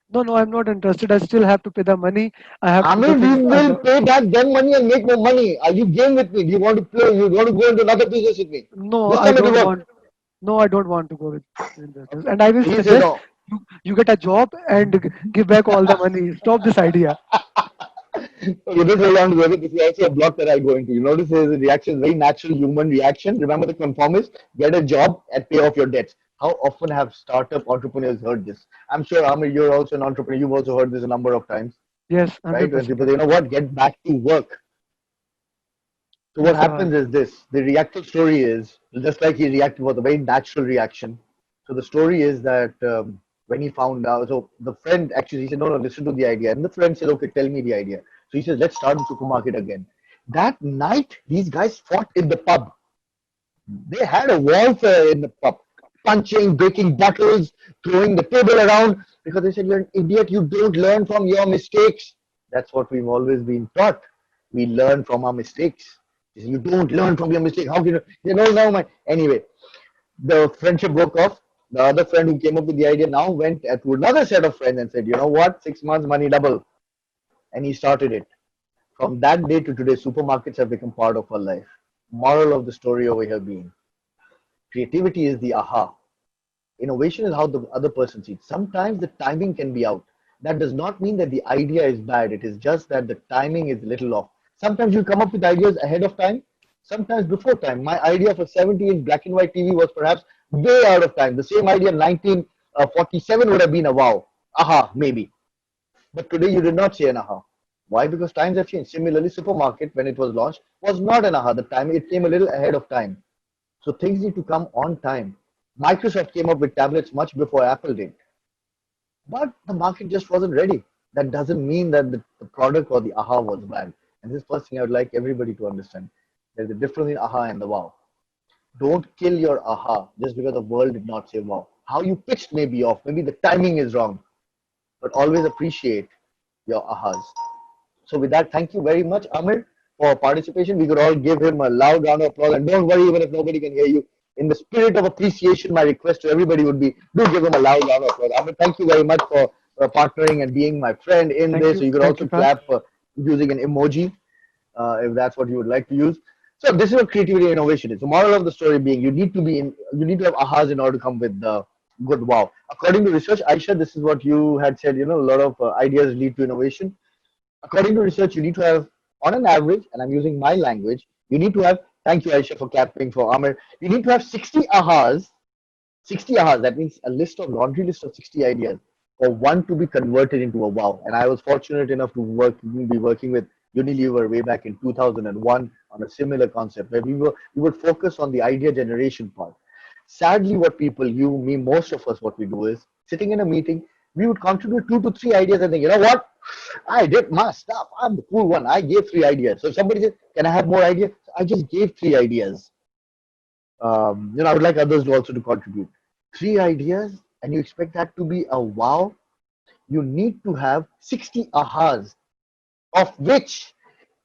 No, no, I'm not interested. I still have to pay the money. I have I to do mean, things. we will pay back them money and make more money. Are you game with me? Do you want to play? You want to go into another business with me? No, This I time it will don't work. want. No, I don't want to go with in business. And I will He said, suggest no. you get a job and give back all the money. Stop this idea. Okay, this hold on to it. This is also a block that I go into. You notice his reaction is very natural human reaction. Remember the conformist? Get a job and pay off your debts. How often have startup entrepreneurs heard this? I'm sure, Amir, you're also an entrepreneur. You've also heard this a number of times, Yes, right? When 100%. people say, you know what, get back to work. So what Yes, Farhad. happens is this: the reactive story is just like he reacted was a very natural reaction. So the story is that when he found out, so the friend actually he said, no, no, listen to the idea, and the friend said, okay, tell me the idea. So he says, let's start the supermarket again. That night, these guys fought in the pub. They had a warfare in the pub, punching, breaking bottles, throwing the table around because they said, you're an idiot. You don't learn from your mistakes. That's what we've always been taught. We learn from our mistakes. You don't learn from your mistake. How can you? You know, now my anyway. The friendship broke off. The other friend who came up with the idea now went to another set of friends and said, you know what? 6 months money double, and he started it. From that day to today, supermarkets have become part of our life. Moral of the story over here being creativity is the aha. Innovation is how the other person sees. Sometimes the timing can be out. That does not mean that the idea is bad. It is just that the timing is little off. Sometimes you come up with ideas ahead of time. sometimes before time. My idea of a 70-inch black and white TV was perhaps way out of time. The same idea in 1947 would have been a wow. Aha, maybe. But today you did not see an aha. Why? Because times have changed. Similarly, supermarket, when it was launched, was not an aha. The time it came a little ahead of time. So things need to come on time. Microsoft came up with tablets much before Apple did. But the market just wasn't ready. That doesn't mean that the product or the aha was bad. And this is the first thing I would like everybody to understand. There's a difference in aha and the wow. Don't kill your aha just because the world did not say wow. How you pitched may be off, maybe the timing is wrong, but always appreciate your ahas. So with that, thank you very much, Amir, for participation. We could all give him a loud round of applause. And don't worry, even if nobody can hear you. In the spirit of appreciation, my request to everybody would be, do give him a loud round of applause. Amir, thank you very much for partnering and being my friend in this. So you could Thank also you, Faz. clap using an emoji if that's what you would like to use. So this is what creativity and innovation is. The moral of the story being you need to have ahas in order to come with good wow. According to research, Aisha, this is what you had said. A lot of ideas lead to innovation. According to research, you need to have, on an average, and I'm using my language, you need to have, thank you, Aisha, for clapping for Amir. You need to have 60 ahas, 60 ahas, that means a laundry list of 60 ideas for one to be converted into a wow. And I was fortunate enough to be working with Unilever way back in 2001 on a similar concept where we would focus on the idea generation part. Sadly, what people, you, me, most of us, what we do is sitting in a meeting, we would contribute 2 to 3 ideas and think, you know what? I did my stuff. I'm the cool one. I gave 3 ideas. So if somebody says, can I have more ideas? I just gave 3 ideas. I would like others to also to contribute. 3 ideas, and you expect that to be a wow? You need to have 60 ahas, of which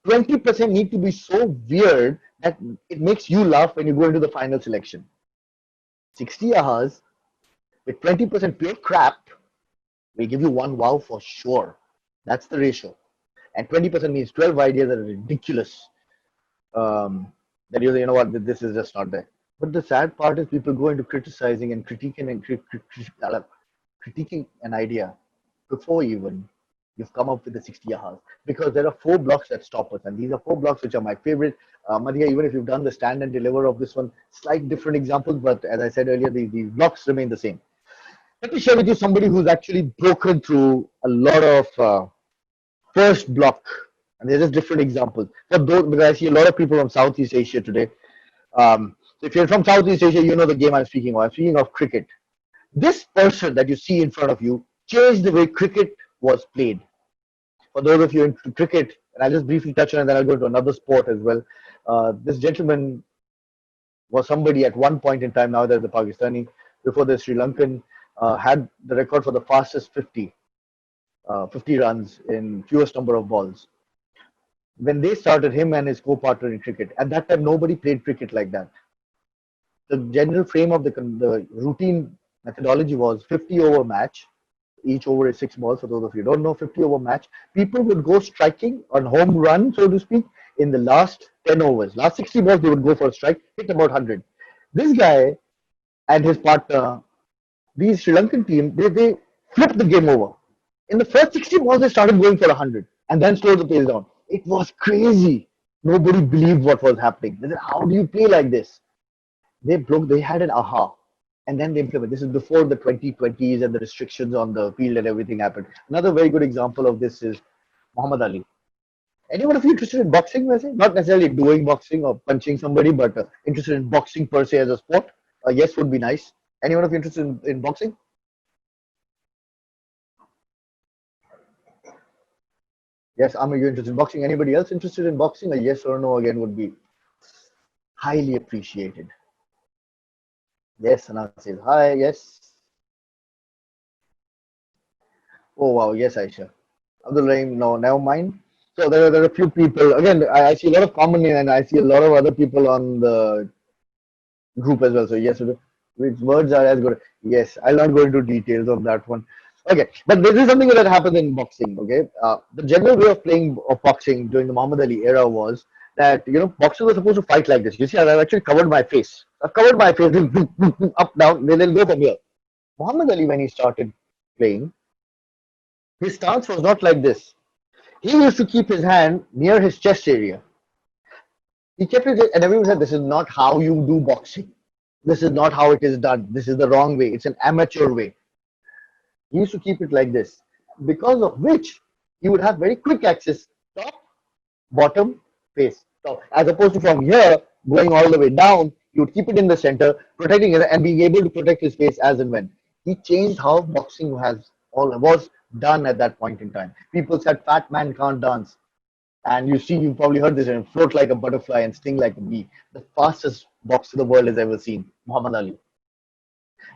20% need to be so weird that it makes you laugh when you go into the final selection. 60 ahas with 20% pure crap will give you one wow for sure. That's the ratio. And 20% means 12 ideas that are ridiculous. That you know what, this is just not there. But the sad part is people go into criticizing and critiquing an idea before even you've come up with the 60 ahas. Because there are 4 blocks that stop us. And these are 4 blocks which are my favorite. Madhya, even if you've done the stand and deliver of this one, slight different examples, but as I said earlier, these blocks remain the same. Let me share with you somebody who's actually broken through a lot of first block. And they're just different examples. For those, because I see a lot of people from Southeast Asia today. So if you're from Southeast Asia, you know the game I'm speaking of. I'm speaking of cricket. This person that you see in front of you changed the way cricket was played. For those of you into cricket, and I'll just briefly touch on it, and then I'll go to another sport as well. This gentleman was somebody at one point in time, now there's the Pakistani, before the Sri Lankan, had the record for the fastest 50 runs in fewest number of balls. When they started, him and his co-partner in cricket, at that time nobody played cricket like that. The general frame of the routine methodology was 50 over match. Each over is 6 balls. For those of you who don't know, 50 over match. People would go striking on home run, so to speak, in the last 10 overs. Last 60 balls, they would go for a strike, hit about 100. This guy and his partner, the Sri Lankan team, they flipped the game over. In the first 60 balls, they started going for 100 and then slowed the pace down. It was crazy. Nobody believed what was happening. They said, how do you play like this? They had an aha. And then they implement. This is before the 2020s and the restrictions on the field and everything happened. Another very good example of this is Muhammad Ali. Anyone of you interested in boxing, not necessarily doing boxing or punching somebody, but interested in boxing per se as a sport? Yes would be nice. Anyone of you interested in boxing? Yes, Amir, you interested in boxing? Anybody else interested in boxing? A yes or no again would be highly appreciated. Yes, Anand says hi. Yes. Oh wow, yes, Aisha. Abdul Rahim, no, never mind. So there are a few people. Again, I see a lot of common name and I see a lot of other people on the group as well. So yes, which words are as good? Yes, I'll not go into details of that one. Okay, but this is something that happens in boxing. Okay, the general way of playing of boxing during the Muhammad Ali era was that boxers were supposed to fight like this. You see, I've actually covered my face. I've covered my face up down. They'll go from here. Muhammad Ali, when he started playing, his stance was not like this. He used to keep his hand near his chest area. He kept it, and everyone said, "This is not how you do boxing. This is not how it is done. This is the wrong way. It's an amateur way." He used to keep it like this, because of which he would have very quick access, top, bottom, face, top, as opposed to from here going all the way down. He would keep it in the center, protecting it and being able to protect his face as and when. He changed how boxing was done at that point in time. People said fat man can't dance. And you probably heard this, and float like a butterfly and sting like a bee. The fastest boxer the world has ever seen, Muhammad Ali,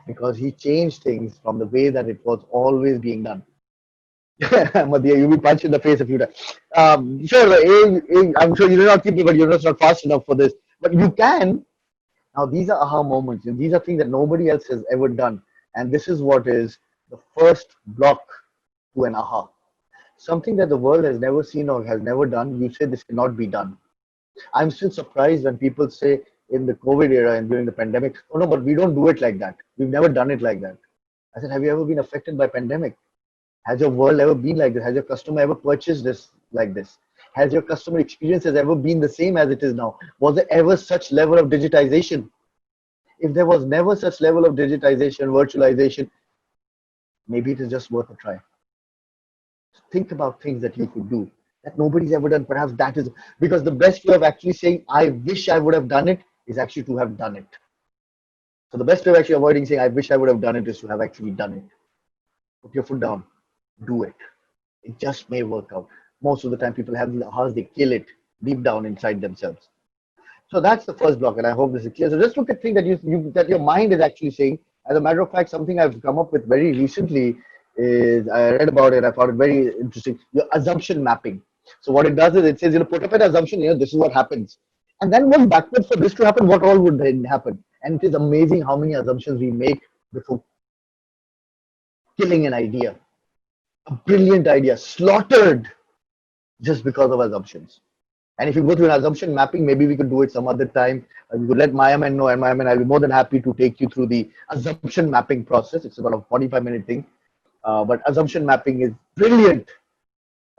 because he changed things from the way that it was always being done. Madhya, you'll be punched in the face a few times. Sure, I'm sure you do not keep it, but you're just not fast enough for this. But you can. Now, these are aha moments. These are things that nobody else has ever done. And this is what is the first block to an aha. Something that the world has never seen or has never done, you say this cannot be done. I'm still surprised when people say in the COVID era and during the pandemic, oh no, but we don't do it like that. We've never done it like that. I said, have you ever been affected by pandemic? Has your world ever been like this? Has your customer ever purchased this like this? Has your customer experience has ever been the same as it is now? Was there ever such level of digitization? If there was never such level of digitization, virtualization, maybe it is just worth a try. Think about things that you could do that nobody's ever done. Perhaps that is because the best way of actually saying, I wish I would have done it, is actually to have done it. So the best way of actually avoiding saying, I wish I would have done it, is to have actually done it. Put your foot down, do it. It just may work out. Most of the time, people have these ahas, they kill it deep down inside themselves. So that's the first block, and I hope this is clear. So just look at things that that your mind is actually saying. As a matter of fact, something I've come up with very recently is I read about it. I found it very interesting. Your assumption mapping. So what it does is it says, put up an assumption. This is what happens, and then work backwards for this to happen. What all would then happen? And it is amazing how many assumptions we make before killing an idea, a brilliant idea, slaughtered just because of assumptions. And if you go through an assumption mapping, maybe we could do it some other time. We could let Mayamen know, and Mayamen, I'll be more than happy to take you through the assumption mapping process. It's about a 45-minute thing. But assumption mapping is brilliant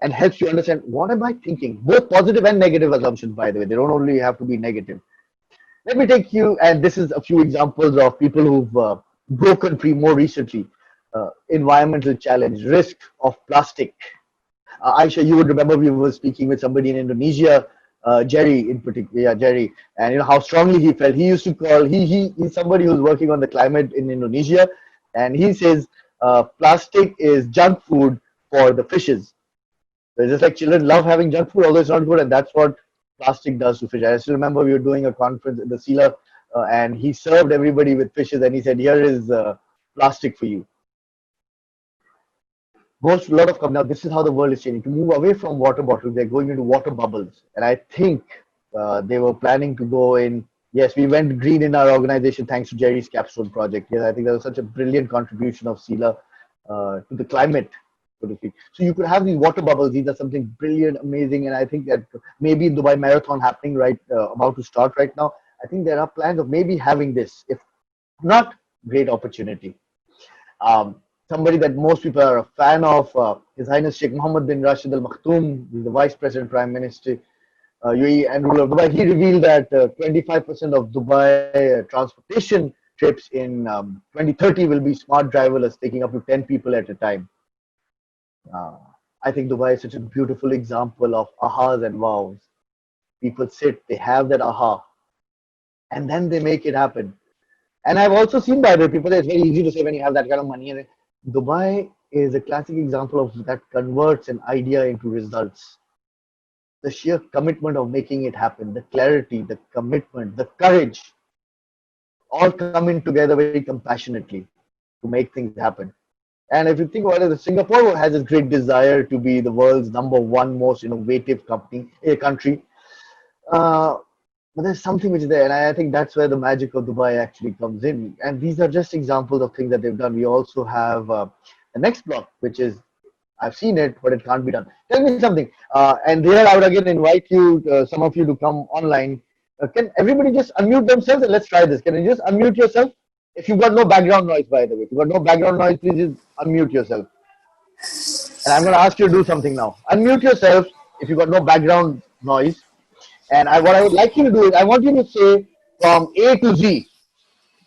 and helps you understand what am I thinking, both positive and negative assumptions, by the way. They don't only have to be negative. Let me take you, and this is a few examples of people who've broken free more recently. Environmental challenge, risk of plastic. Aisha, you would remember we were speaking with somebody in Indonesia, Jerry in particular, yeah, Jerry, and how strongly he felt. He used to call, he's somebody who's working on the climate in Indonesia, and he says plastic is junk food for the fishes. So it's just like children love having junk food, although it's not good, and that's what plastic does to fish. I still remember we were doing a conference in the Sila, and he served everybody with fishes, and he said, here is plastic for you. Most a lot of companies now, this is how the world is changing. To move away from water bottles, they're going into water bubbles, and I think they were planning to go in. Yes, we went green in our organization thanks to Jerry's capstone project. Yes, I think that was such a brilliant contribution of Sila to the climate, so to speak. So you could have these water bubbles. These are something brilliant, amazing, and I think that maybe in Dubai Marathon happening right about to start right now. I think there are plans of maybe having this. If not, great opportunity. Somebody that most people are a fan of, His Highness Sheikh Mohammed bin Rashid Al Maktoum, the Vice President, Prime Minister, UAE, and ruler of Dubai. He revealed that 25% of Dubai transportation trips in 2030 will be smart driverless, taking up to 10 people at a time. I think Dubai is such a beautiful example of ahas and wows. People sit, they have that aha, and then they make it happen. And I've also seen, by the way, people say it's very easy to say when you have that kind of money. And Dubai is a classic example of that converts an idea into results. The sheer commitment of making it happen, the clarity, the commitment, the courage, all coming together very compassionately to make things happen. And if you think about it, Singapore has this great desire to be the world's #1 most innovative country. But there's something which is there, and I think that's where the magic of Dubai actually comes in. And these are just examples of things that they've done. We also have the next block, which is I've seen it, but it can't be done. Tell me something. And here I would again invite you, some of you, to come online. Can everybody just unmute themselves and let's try this? Can you just unmute yourself? If you've got no background noise, by the way, if you've got no background noise, please just unmute yourself. And I'm going to ask you to do something now. Unmute yourself if you've got no background noise. And what I would like you to do is I want you to say from A to Z.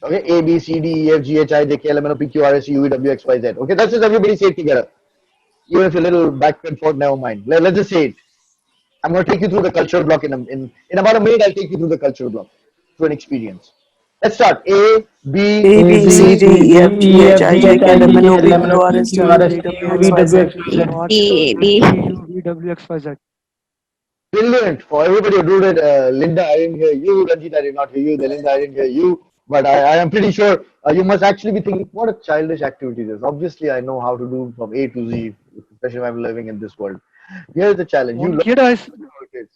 Okay, A, B, C, D, E, F, G, H, I, J, K, L, M, N, O, P, Q, R, S, U, V, W, X, Y, Z. Okay, that's just everybody say it together. Even if you're a little back and forth, never mind. Let's just say it. I'm going to take you through the cultural block in about a minute. I'll take you through the cultural block through an experience. Let's start. A, B, A, A, B, B, C, C, D, C, E, F, D, G, E, H, F, I, G, J, H, K, I, L, J, M, N, K, O, L, P, M, N, Q, O, R, P, S, Q, T, R, U, S, V, T, W, U, X, V, Y, W, Z. X, Y, Z. D, F, D. G, U, V, W, X, Y, Z. brilliant. For everybody who did it, Linda, I didn't hear you. Ranjit, I did not hear you. Linda, I didn't hear you. But I am pretty sure you must actually be thinking, what a childish activity this is. Obviously, I know how to do from A to Z, especially when I'm living in this world. Here's the challenge. You phone learn किया था how it is.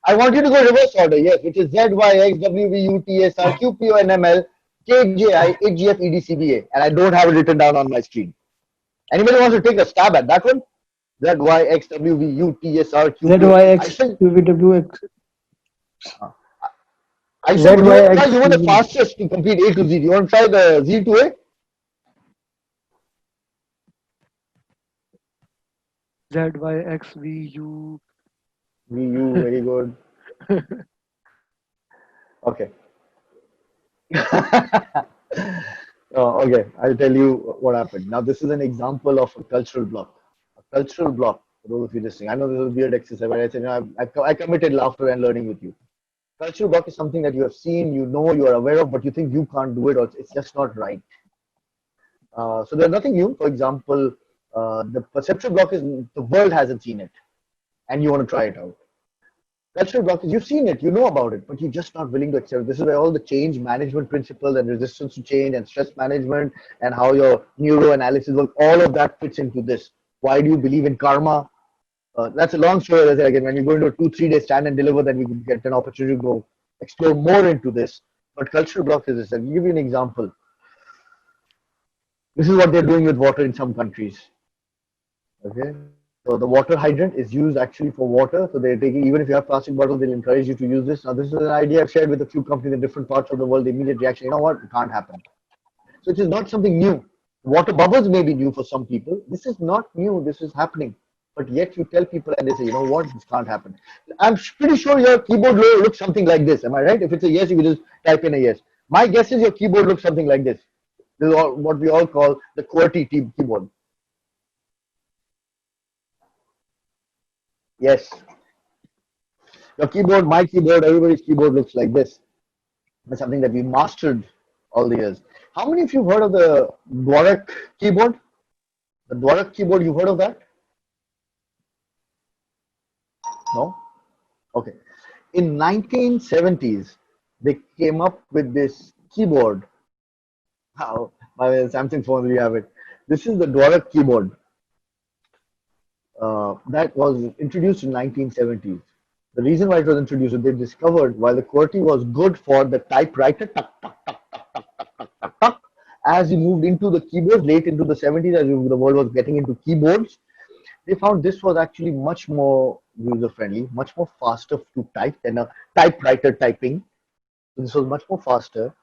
I want you to go reverse order, yes, which is Z, Y, X, W, V, U, T, S, R, Q, P, O, N, M, L, K, J, I, H, G, F, E, D, C, B, A. And I don't have it written down on my screen. Anybody wants to take a stab at that one? Z, Y, X, W, V, U, T, S, R, Q, Z, P, O. Y, I X, said, U, V, W, X. would Z, you Y, want to try? X, You were U, the V. fastest to complete A to Z. You want to try the Z to A? Z, Y, X, V, U. V, U, very good. Okay. Okay, I'll tell you what happened. Now, this is an example of a cultural block. A cultural block, for those of you listening. I know this is a weird exercise, but I said, I committed laughter and learning with you. Cultural block is something that you have seen, you know, you are aware of, but you think you can't do it or it's just not right. So there's nothing new. For example, the perceptual block is the world hasn't seen it and you want to try it out. Cultural block is you've seen it, you know about it, but you're just not willing to accept it. This is where all the change management principles and resistance to change and stress management and how your neuro analysis work, all of that fits into this. Why do you believe in karma? That's a long story. As I said, again, when you go into a 2 3 day stand and deliver, then we can get an opportunity to go explore more into this. But cultural block is this. I'll give you an example. This is what they're doing with water in some countries. Okay. So the water hydrant is used actually for water. So they're taking, even if you have plastic bottles, they'll encourage you to use this. Now, this is an idea I've shared with a few companies in different parts of the world. The immediate reaction, you know what, it can't happen. So it is not something new. Water bubbles may be new for some people. This is not new. This is happening. But yet you tell people and they say, you know what, this can't happen. I'm pretty sure your keyboard looks something like this. Am I right? If it's a yes, you can just type in a yes. My guess is your keyboard looks something like this. This is all, what we all call the QWERTY keyboard. Yes. Your keyboard, my keyboard, everybody's keyboard looks like this. It's something that we mastered all the years. How many of you have heard of the Dvorak keyboard? The Dvorak keyboard, you've heard of that? No? Okay. In 1970s, they came up with this keyboard. How? My Samsung phone, we have it. This is the Dvorak keyboard that was introduced in 1970s. The reason why it was introduced, they discovered while the QWERTY was good for the typewriter, as we moved into the keyboards late into the 70s, as the world was getting into keyboards, they found this was actually much more user friendly, much more faster to type than a typewriter typing. So this was much more faster.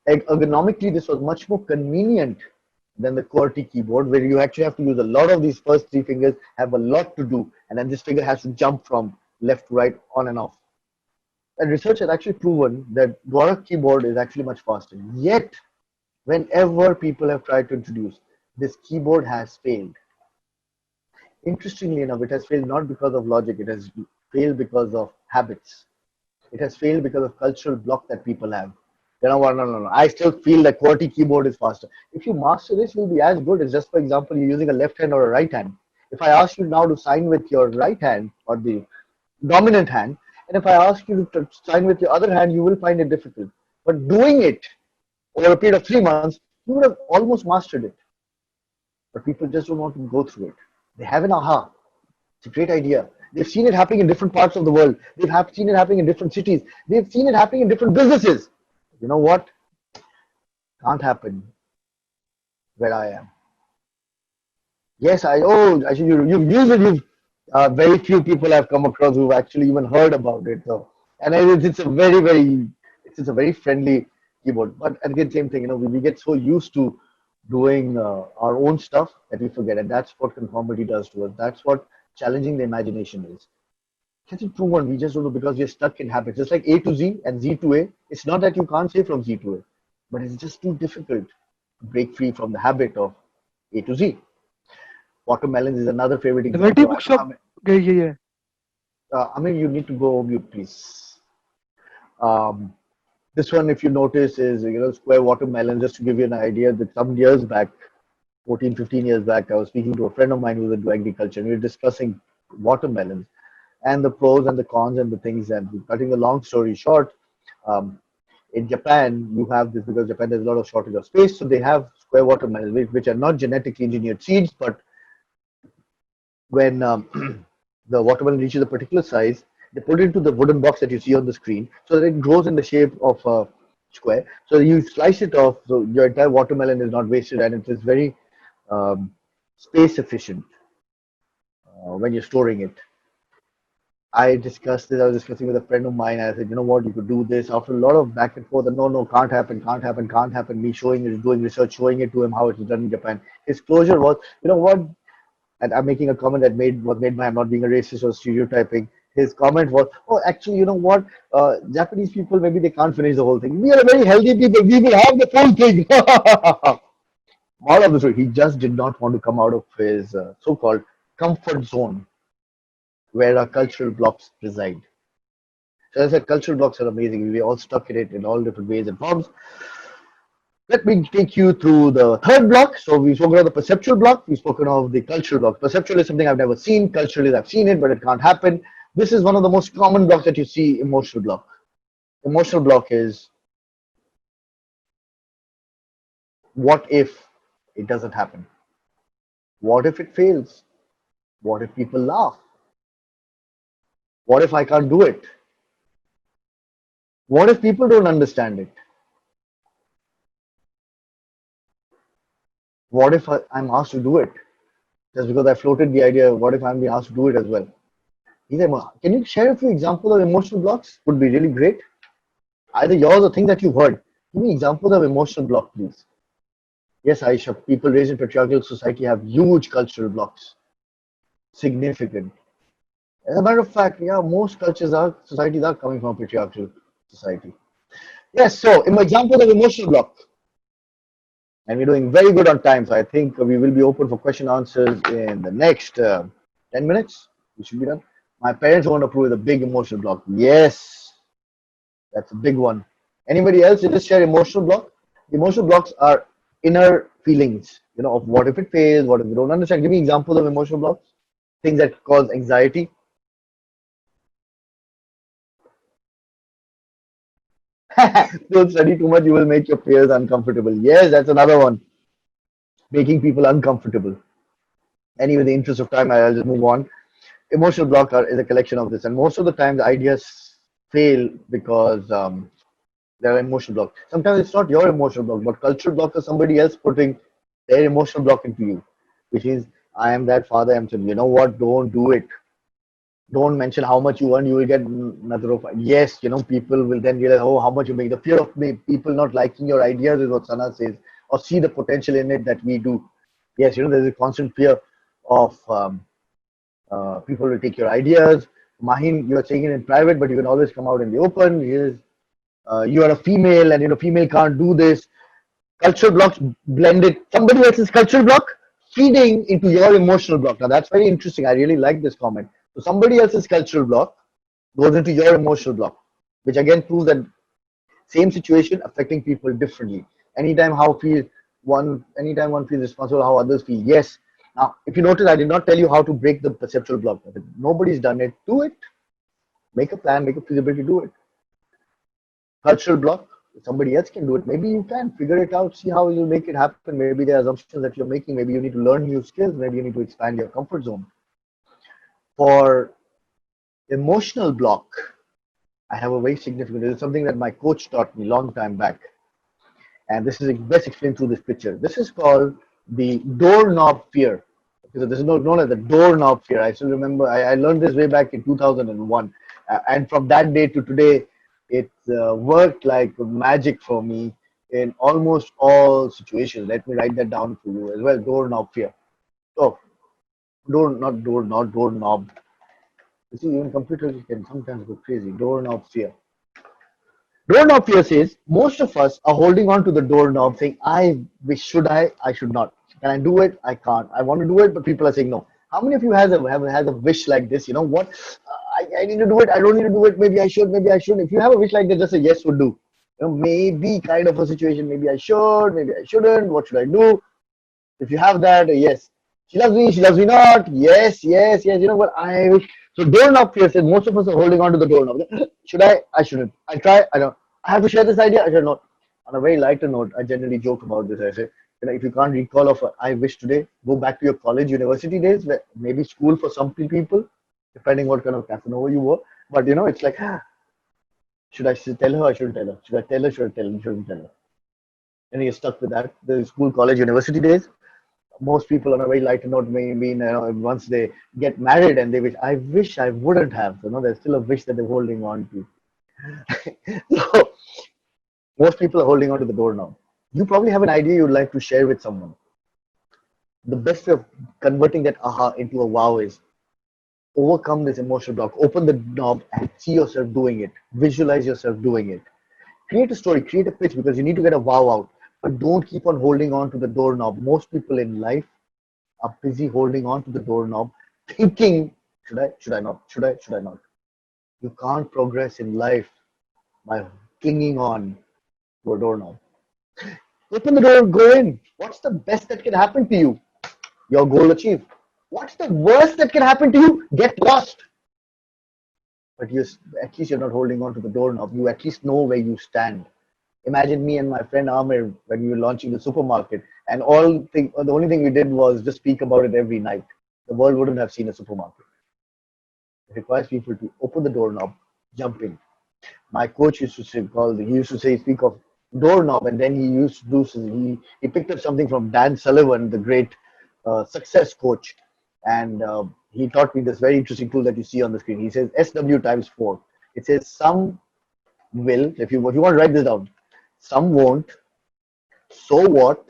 Ergonomically, this was much more convenient than the QWERTY keyboard, where you actually have to use a lot of these first three fingers, have a lot to do, and then this finger has to jump from left to right, on and off. And research has actually proven that Dvorak keyboard is actually much faster. Yet, whenever people have tried to introduce, this keyboard has failed. Interestingly enough, it has failed not because of logic, it has failed because of habits. It has failed because of cultural block that people have. You know what? No, no, no. I still feel that QWERTY keyboard is faster. If you master this, you'll be as good as just, for example, you're using a left hand or a right hand. If I ask you now to sign with your right hand or the dominant hand, and if I ask you to sign with your other hand, you will find it difficult. But doing it over a period of 3 months, you would have almost mastered it. But people just don't want to go through it. They have an aha. It's a great idea. They've seen it happening in different parts of the world. Seen it happening in different cities. They've seen it happening in different businesses. You know what? Can't happen where I am. Yes, actually, you've used it. Very few people I've come across who've actually even heard about it. So, and it's a it's a very friendly keyboard. But again, same thing. We get so used to doing our own stuff that we forget, and that's what conformity does to us. That's what challenging the imagination is. Such a true one. We just don't know because we're stuck in habits. It's like A to Z and Z to A. It's not that you can't say from Z to A, but it's just too difficult to break free from the habit of A to Z. Watermelons is another favorite Liberty example. bookshop. Okay, yeah, yeah. I mean, you need to go mute, please. Um, this one, if you notice, is square watermelon. Just to give you an idea, that some years back, 14, 15 years back, I was speaking to a friend of mine who was into agriculture, and we were discussing watermelons and the pros and the cons and the things. And cutting the long story short, um, in Japan, you have this because Japan there's a lot of shortage of space, so they have square watermelons, which are not genetically engineered seeds, but when the watermelon reaches a particular size, they put it into the wooden box that you see on the screen so that it grows in the shape of a square. So you slice it off, so your entire watermelon is not wasted and it is very um, space efficient when you're storing it. I discussed this. I was discussing with a friend of mine. I said, you know what, you could do this. After a lot of back and forth, and no, no, can't happen, can't happen, can't happen. Me showing it, doing research, showing it to him how it's done in Japan. His closure was, you know what, and I'm making a comment that was made by him not being a racist or stereotyping. His comment was, "Oh, actually, you know what? Japanese people maybe they can't finish the whole thing. We are a very healthy people. We will have the full thing." All of the story, he just did not want to come out of his so-called comfort zone where our cultural blocks reside. So as I said, cultural blocks are amazing. We all stuck in it in all different ways and forms. Let me take you through the third block. So we've spoken of the perceptual block, we've spoken of the cultural block. Perceptual is something I've never seen, cultural is I've seen it, but it can't happen. This is one of the most common blocks that you see, emotional block. Emotional block is what if it doesn't happen? What if it fails? What if people laugh? What if I can't do it? What if people don't understand it? What if I'm asked to do it? Just because I floated the idea, what if I'm being asked to do it as well? He said, "Well, can you share a few examples of emotional blocks? Would be really great. Either yours or things that you've heard. Give me examples of emotional block, please." Yes, Aisha, people raised in patriarchal society have huge cultural blocks. Significant. As a matter of fact, yeah, most societies are coming from a patriarchal society. Yes, so in my example of emotional block, and we're doing very good on time, so I think we will be open for question answers in the next 10 minutes. We should be done. My parents won't approve of a big emotional block. Yes, that's a big one. Anybody else? You just share emotional block. Emotional blocks are inner feelings, of what if it fails, what if we don't understand. Give me examples of emotional blocks, things that cause anxiety. Don't study too much, you will make your peers uncomfortable. Yes, that's another one. Making people uncomfortable. Anyway, in the interest of time, I'll just move on. Emotional block is a collection of this, and most of the time, the ideas fail because there are emotional blocks. Sometimes it's not your emotional block, but cultural block is somebody else putting their emotional block into you, which is, I am that father. I'm saying, you know what? Don't do it. Don't mention how much you earn. You will get another of. Yes, people will then realize, oh, how much you make. The fear of people not liking your ideas is what Sana says, or see the potential in it that we do. Yes, there's a constant fear of people will take your ideas. Mahin, you are saying it in private, but you can always come out in the open. You are a female, and female can't do this. Cultural blocks blended. Somebody else's cultural block feeding into your emotional block. Now that's very interesting. I really like this comment. So somebody else's cultural block goes into your emotional block, which again proves that same situation affecting people differently. Anytime one feels responsible, how others feel. Yes. Now, if you notice, I did not tell you how to break the perceptual block. Nobody's done it. Do it. Make a plan. Make a feasibility. Do it. Cultural block. If somebody else can do it, maybe you can figure it out. See how you make it happen. Maybe there are assumptions that you're making. Maybe you need to learn new skills. Maybe you need to expand your comfort zone. For emotional block, I have a very significant. This is something that my coach taught me long time back. And this is best explained through this picture. This is called the doorknob fear. So this is known as the doorknob fear. I still remember I learned this way back in 2001. And from that day to today, it worked like magic for me in almost all situations. Let me write that down for you as well. Doorknob fear. So, not doorknob. You see, even computers can sometimes go crazy. Doorknob fear. Doorknob fear says most of us are holding on to the doorknob saying, I wish, should I should not. Can I do it? I can't. I want to do it, but people are saying no. How many of you have had a wish like this? You know what? I need to do it. I don't need to do it. Maybe I should. Maybe I shouldn't. If you have a wish like this, just a yes would do. You know, maybe kind of a situation. Maybe I should. Maybe I shouldn't. What should I do? If you have that, yes. She loves me not. Yes, yes, yes. You know what? I wish. So doorknob fear says most of us are holding on to the doorknob. Should I? I shouldn't. I try. I don't. I have to share this idea. I should not. On a very lighter note, I generally joke about this. I say, if you can't recall of a I wish today, go back to your college, university days, where maybe school for some people, depending what kind of Casanova you were. But it's like, should I tell her? I shouldn't tell her. Should I tell her? Should I tell her? Shouldn't tell her. And you're stuck with that. The school, college, university days. Most people on a very lighter note maybe once they get married and they wish I wouldn't have. There's still a wish that they're holding on to. So most people are holding on to the door now. You probably have an idea you'd like to share with someone. The best way of converting that aha into a wow is overcome this emotional block. Open the knob and see yourself doing it. Visualize yourself doing it. Create a story, create a pitch, because you need to get a wow out. But don't keep on holding on to the doorknob. Most people in life are busy holding on to the doorknob, thinking, should I not? Should I not? You can't progress in life by clinging on to a doorknob. Open the door, go in. What's the best that can happen to you? Your goal achieved. What's the worst that can happen to you? Get lost. But at least you're not holding on to the doorknob. You at least know where you stand. Imagine me and my friend Amir when we were launching the supermarket, and the only thing we did was just speak about it every night. The world wouldn't have seen a supermarket. It requires people to open the doorknob, jump in. My coach used to speak of doorknob, and then he used to he picked up something from Dan Sullivan, the great success coach, and he taught me this very interesting tool that you see on the screen. He says SW times 4. It says some will, if you want to write this down, some won't, so what,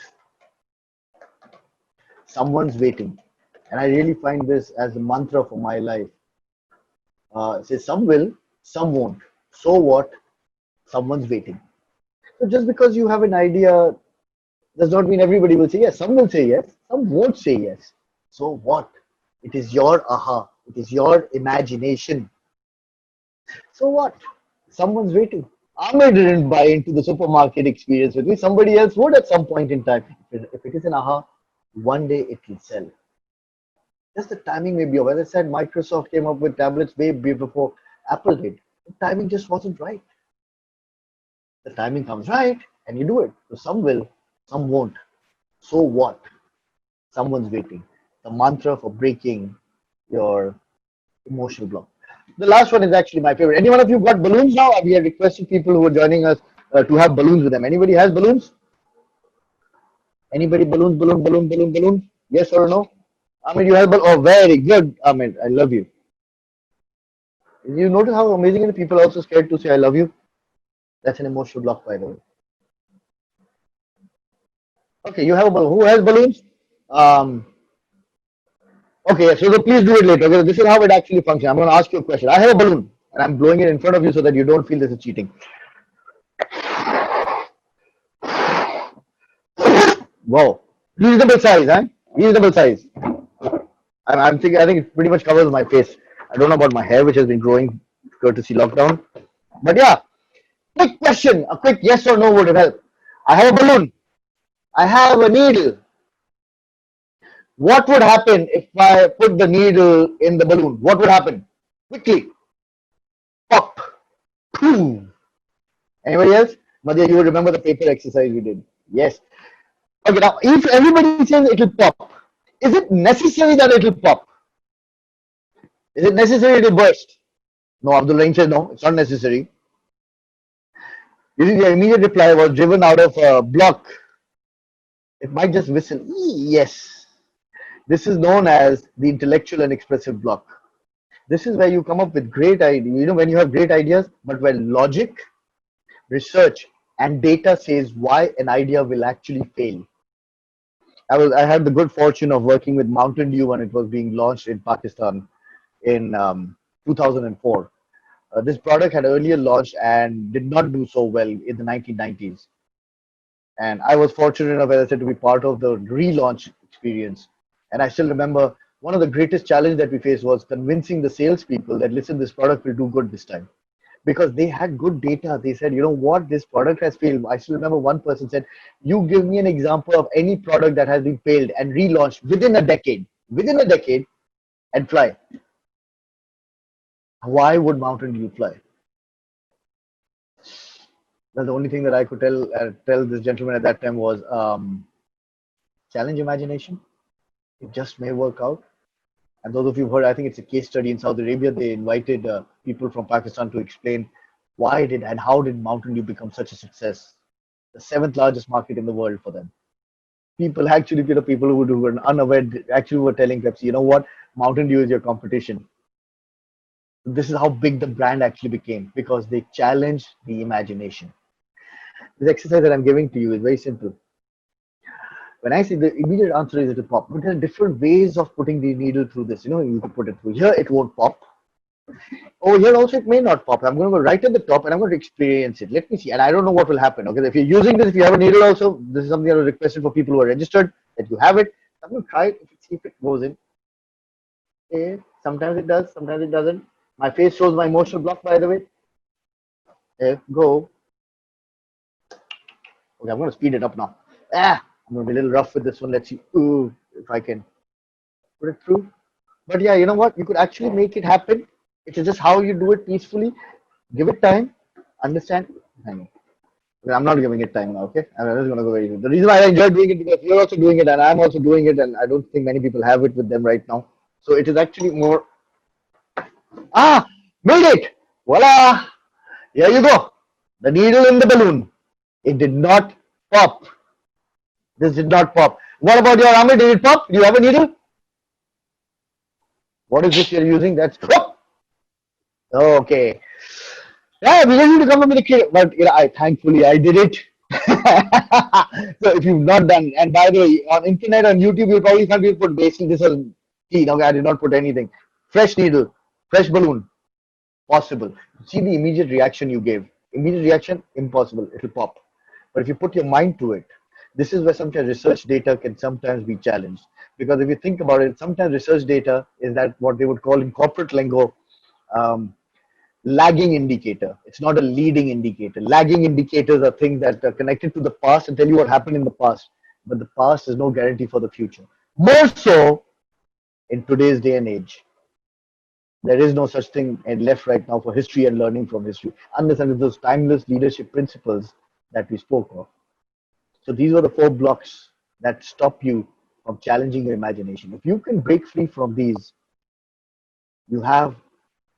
someone's waiting. And I really find this as a mantra for my life. It says some will, some won't, so what, someone's waiting. So just because you have an idea does not mean everybody will say yes. Some will say yes, some won't say yes. So what? It is your aha. It is your imagination. So what? Someone's waiting. Amir didn't buy into the supermarket experience with me. Somebody else would at some point in time. If it is an aha, one day it will sell. Just the timing may be off. As I said, Microsoft came up with tablets way before Apple did. The timing just wasn't right. The timing comes right and you do it. So some will, some won't. So what? Someone's waiting. The mantra for breaking your emotional block. The last one is actually my favorite. Any one of you got balloons now? We have requested people who are joining us to have balloons with them. Anybody has balloons? Anybody balloon? Yes or no? Ahmed, you have balloon? Oh, very good, Ahmed. I love you. You notice how amazing the people are also scared to say I love you? That's an emotional block, by the way. Okay, you have a balloon. Who has balloons? Okay, so please do it later. Okay, this is how it actually functions. I'm going to ask you a question. I have a balloon and I'm blowing it in front of you so that you don't feel this is cheating. Wow, reasonable size, huh? Reasonable size. I'm thinking. I think it pretty much covers my face. I don't know about my hair, which has been growing courtesy lockdown. But yeah, quick question. A quick yes or no would help. I have a balloon. I have a needle. What would happen if I put the needle in the balloon? What would happen? Quickly. Pop. Boom. Anybody else? Madhya, you would remember the paper exercise we did. Yes. Okay, now if everybody says it will pop, is it necessary that it will pop? Is it necessary it will burst? No, Abdul Rahim says no, it's not necessary. You see, the immediate reply was driven out of a block. It might just whistle. Yes. This is known as the intellectual and expressive block. This is where you come up with great ideas. You know, when you have great ideas, but when logic, research, and data says why an idea will actually fail. I had the good fortune of working with Mountain Dew when it was being launched in Pakistan in 2004. This product had earlier launched and did not do so well in the 1990s. And I was fortunate enough, as I said, to be part of the relaunch experience. And I still remember one of the greatest challenges that we faced was convincing the salespeople that, listen, this product will do good this time. Because they had good data. They said, you know what, this product has failed. I still remember one person said, you give me an example of any product that has been failed and relaunched within a decade, and fly. Why would Mountain Dew fly? Well, the only thing that I could tell this gentleman at that time was, challenge imagination. It just may work out. And those of you who heard, I think it's a case study in Saudi Arabia. They invited people from Pakistan to explain why did and how did Mountain Dew become such a success. The seventh largest market in the world for them. People actually, people who were unaware actually were telling Pepsi, you know what, Mountain Dew is your competition. This is how big the brand actually became because they challenged the imagination. This exercise that I'm giving to you is very simple. When I say the immediate answer is it will pop, but there are different ways of putting the needle through this. You know, you can put it through here, it won't pop. Over here also it may not pop. I'm going to go right at the top and I'm going to experience it. Let me see. And I don't know what will happen. Okay, if you're using this, if you have a needle also, this is something I was requested for people who are registered that you have it. I'm going to try it, see if it goes in. Okay. Sometimes it does, sometimes it doesn't. My face shows my emotional block, by the way. There, go. Okay, I'm going to speed it up now. I'm going to be a little rough with this one. Let's see if I can put it through. But yeah, you know what? You could actually make it happen. It's just how you do it peacefully. Give it time. Understand? I'm not giving it time now, okay? I'm just going to go very good. The reason why I enjoy doing it because you're also doing it and I'm also doing it and I don't think many people have it with them right now. So it is actually more... Made it! Voila! Here you go. The needle in the balloon. It did not pop. This did not pop. What about your army? Did it pop? Do you have a needle? What is this you're using? That's... Okay. Yeah, we didn't need to come up with a kid, but you know, thankfully I did it. So if you've not done, and by the way, on internet on YouTube, you'll probably find people put basically this was tea. Okay, I did not put anything. Fresh needle, fresh balloon, possible. See the immediate reaction you gave. Immediate reaction, impossible. It'll pop. But if you put your mind to it, this is where sometimes research data can sometimes be challenged. Because if you think about it, sometimes research data is that what they would call in corporate lingo, lagging indicator. It's not a leading indicator. Lagging indicators are things that are connected to the past and tell you what happened in the past. But the past is no guarantee for the future. More so in today's day and age. There is no such thing left right now for history and learning from history. Unless and those timeless leadership principles that we spoke of. So these were the 4 blocks that stop you from challenging your imagination. If you can break free from these, you have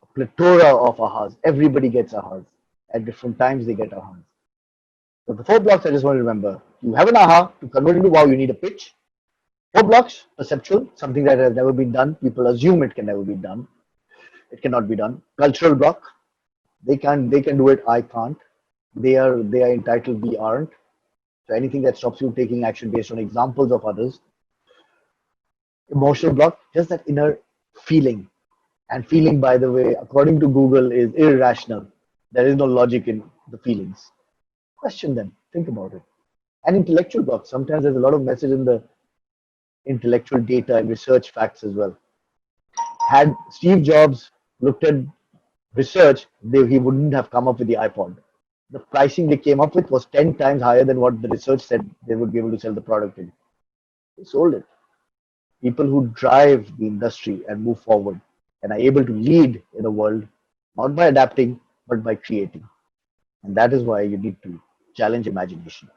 a plethora of ahas. Everybody gets ahas. At different times they get ahas. So the 4 blocks I just want to remember. You have an aha, to convert into wow, you need a pitch. 4 blocks, perceptual, something that has never been done. People assume it can never be done. It cannot be done. Cultural block, they can do it, I can't. They are entitled, we aren't. So anything that stops you taking action based on examples of others. Emotional block, just that inner feeling. And feeling, by the way, according to Google, is irrational. There is no logic in the feelings. Question them, think about it. And intellectual block, sometimes there's a lot of message in the intellectual data and research facts as well. Had Steve Jobs looked at research, he wouldn't have come up with the iPod. The pricing they came up with was 10 times higher than what the research said they would be able to sell the product in. They sold it. People who drive the industry and move forward and are able to lead in the world, not by adapting, but by creating. And that is why you need to challenge imagination.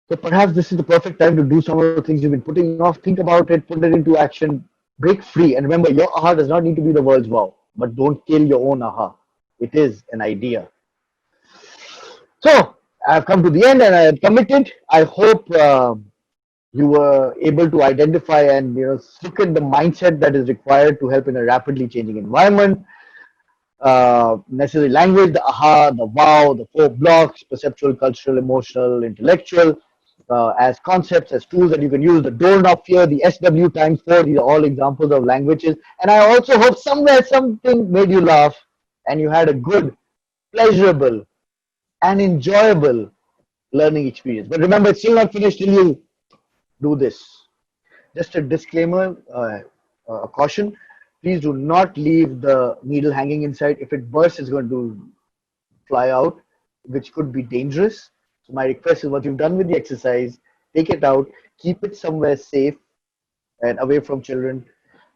So perhaps this is the perfect time to do some of the things you've been putting off. Think about it, put it into action, break free. And remember, your aha does not need to be the world's wow, but don't kill your own aha. It is an idea. So I've come to the end and I am committed. I hope you were able to identify and look at the mindset that is required to help in a rapidly changing environment. Necessary language, the aha, the wow, the 4 blocks, perceptual, cultural, emotional, intellectual. as concepts, as tools that you can use. The door knob fear, the SW times 4, these are all examples of languages. And I also hope somewhere something made you laugh and you had a good, pleasurable, and enjoyable learning experience. But remember, it's still not finished till you do this. Just a disclaimer, a caution. Please do not leave the needle hanging inside. If it bursts, it's going to fly out, which could be dangerous. So my request is what you've done with the exercise, take it out, keep it somewhere safe and away from children,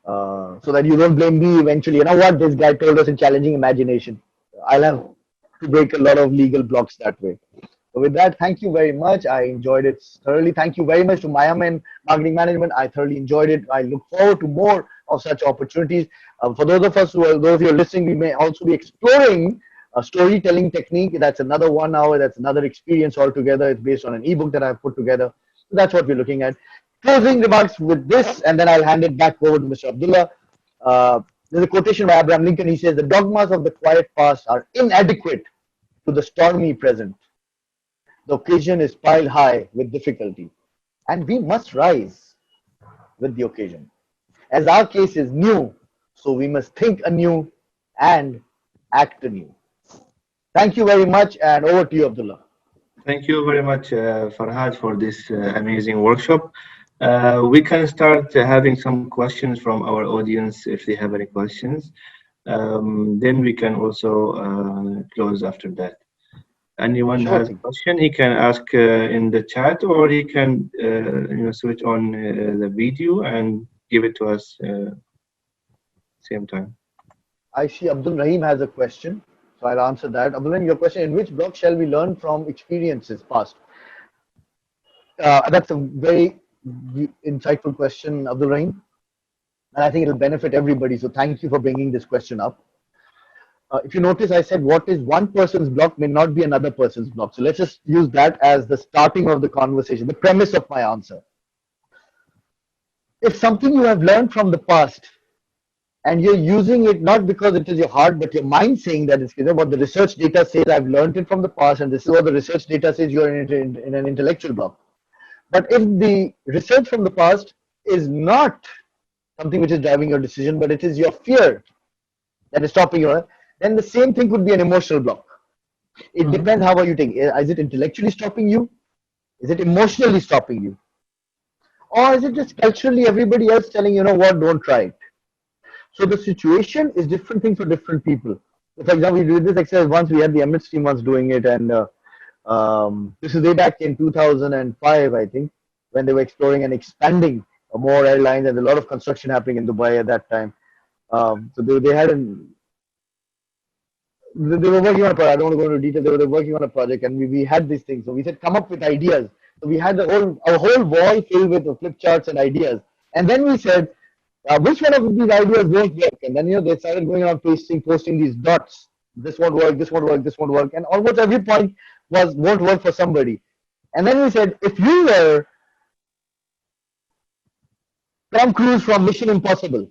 so that you don't blame me eventually. You know what this guy told us in challenging imagination. I'll have to break a lot of legal blocks that way. So with that, thank you very much. I enjoyed it thoroughly. Thank you very much to Mayamen Marketing Management. I thoroughly enjoyed it. I look forward to more of such opportunities. For those of us those who are listening, we may also be exploring a storytelling technique. That's another 1 hour. That's another experience altogether. It's based on an ebook that I've put together. So that's what we're looking at. Closing remarks with this, and then I'll hand it back over to Mr. Abdullah. There's a quotation by Abraham Lincoln. He says, "The dogmas of the quiet past are inadequate to the stormy present. The occasion is piled high with difficulty, and we must rise with the occasion. As our case is new, so we must think anew and act anew." Thank you very much, and over to you, Abdullah. Thank you very much, Farhad, for this amazing workshop. We can start having some questions from our audience if they have any questions. Then we can also close after that. Anyone Sure has a thing. question, he can ask in the chat, or he can switch on the video and give it to us same time. I see Abdul Rahim has a question, so I'll answer that. Abdul Rahim, your question: in which block shall we learn from experiences past? That's a very insightful question, Abdul Rahim, and I think it'll benefit everybody. So thank you for bringing this question up. If you notice, I said what is one person's block may not be another person's block. So let's just use that as the starting of the conversation, the premise of my answer. If something you have learned from the past and you're using it not because it is your heart, but your mind saying that it's what the research data says, I've learned it from the past, and this is what the research data says, you're in an intellectual block. But if the research from the past is not something which is driving your decision, but it is your fear that is stopping you, then the same thing could be an emotional block. It depends how are you taking it. Is it intellectually stopping you? Is it emotionally stopping you? Or is it just culturally everybody else telling you know what, don't try it? So the situation is different thing for different people. For example, we did this exercise once, we had the Emirates team once doing it, and this is way back in 2005, I think, when they were exploring and expanding more airlines, and a lot of construction happening in Dubai at that time. So they had they were working on a project. I don't want to go into detail. They were working on a project, and we had these things. So we said, come up with ideas. So we had our whole wall filled with flip charts and ideas. And then we said, which one of these ideas won't work? And then they started going around posting these dots. This won't work. This won't work. This won't work. And almost every point won't work for somebody. And then we said, if you were Tom Cruise from Mission Impossible,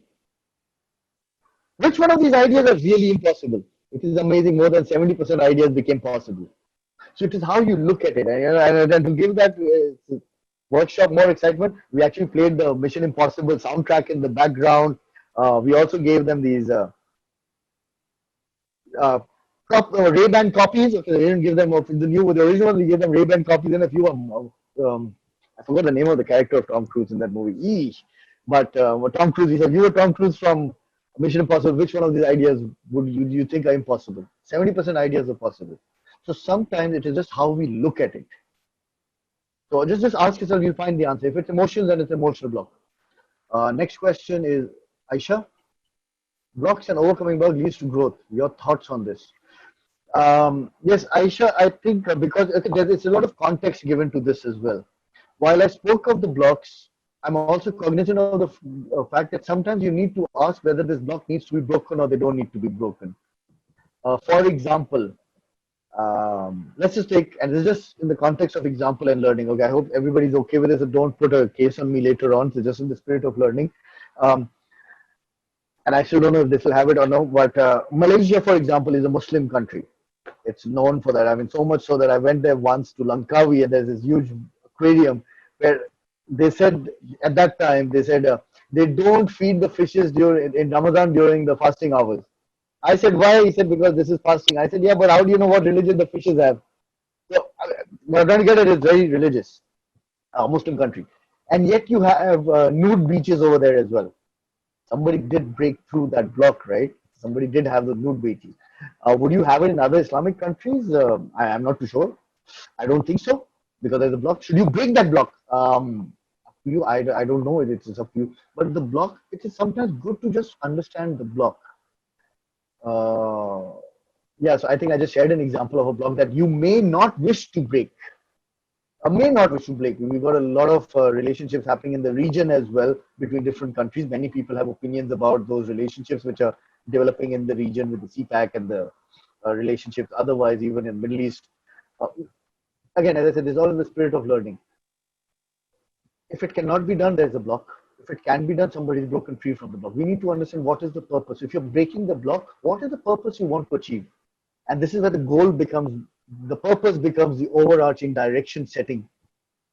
which one of these ideas are really impossible? It is amazing. More than 70% ideas became possible. So it is how you look at it. And then to give that workshop more excitement, we actually played the Mission Impossible soundtrack in the background. We also gave them these Ray-Ban copies. Okay, they didn't give them the original one. We gave them Ray-Ban copies and a few. I forgot the name of the character of Tom Cruise in that movie. Eesh. But Tom Cruise, he said, "You were Tom Cruise from Mission Impossible. Which one of these ideas would you think are impossible?" 70% ideas are possible. So sometimes it is just how we look at it. So just ask yourself, you'll find the answer. If it's emotions, then it's emotional block. Next question is Aisha. Blocks and overcoming blocks leads to growth. Your thoughts on this? Yes, Aisha, I think because there's a lot of context given to this as well. While I spoke of the blocks, I'm also cognizant of the fact that sometimes you need to ask whether this block needs to be broken or they don't need to be broken. For example, let's just take, and this is just in the context of example and learning. Okay, I hope everybody's okay with this, and don't put a case on me later on. So just in the spirit of learning. And I still don't know if this will have it or no, but Malaysia, for example, is a Muslim country. It's known for that. I mean, so much so that I went there once to Langkawi, and there's this huge aquarium where they said at that time they said they don't feed the fishes during in Ramadan during the fasting hours. I said why? He said because this is fasting. I said yeah, but how do you know what religion the fishes have? So what I'm trying to get at is very religious, Muslim country, and yet you have nude beaches over there as well. Somebody did break through that block, right? Somebody did have the nude beaches. Would you have it in other Islamic countries? I'm not too sure. I don't think so because there's a block. Should you break that block? Up to you. I don't know. It's up to you. But the block, it is sometimes good to just understand the block. Uh, yeah, so I think I just shared an example of a block that you may not wish to break. May not wish to break. We've got a lot of relationships happening in the region as well between different countries. Many people have opinions about those relationships which are developing in the region with the CPAC and the relationships otherwise, even in Middle East. Uh, Again, as I said, there's always the spirit of learning. If it cannot be done, there's a block. If it can be done, somebody's broken free from the block. We need to understand what is the purpose. If you're breaking the block, what is the purpose you want to achieve? And this is where the goal becomes, the purpose becomes the overarching direction setting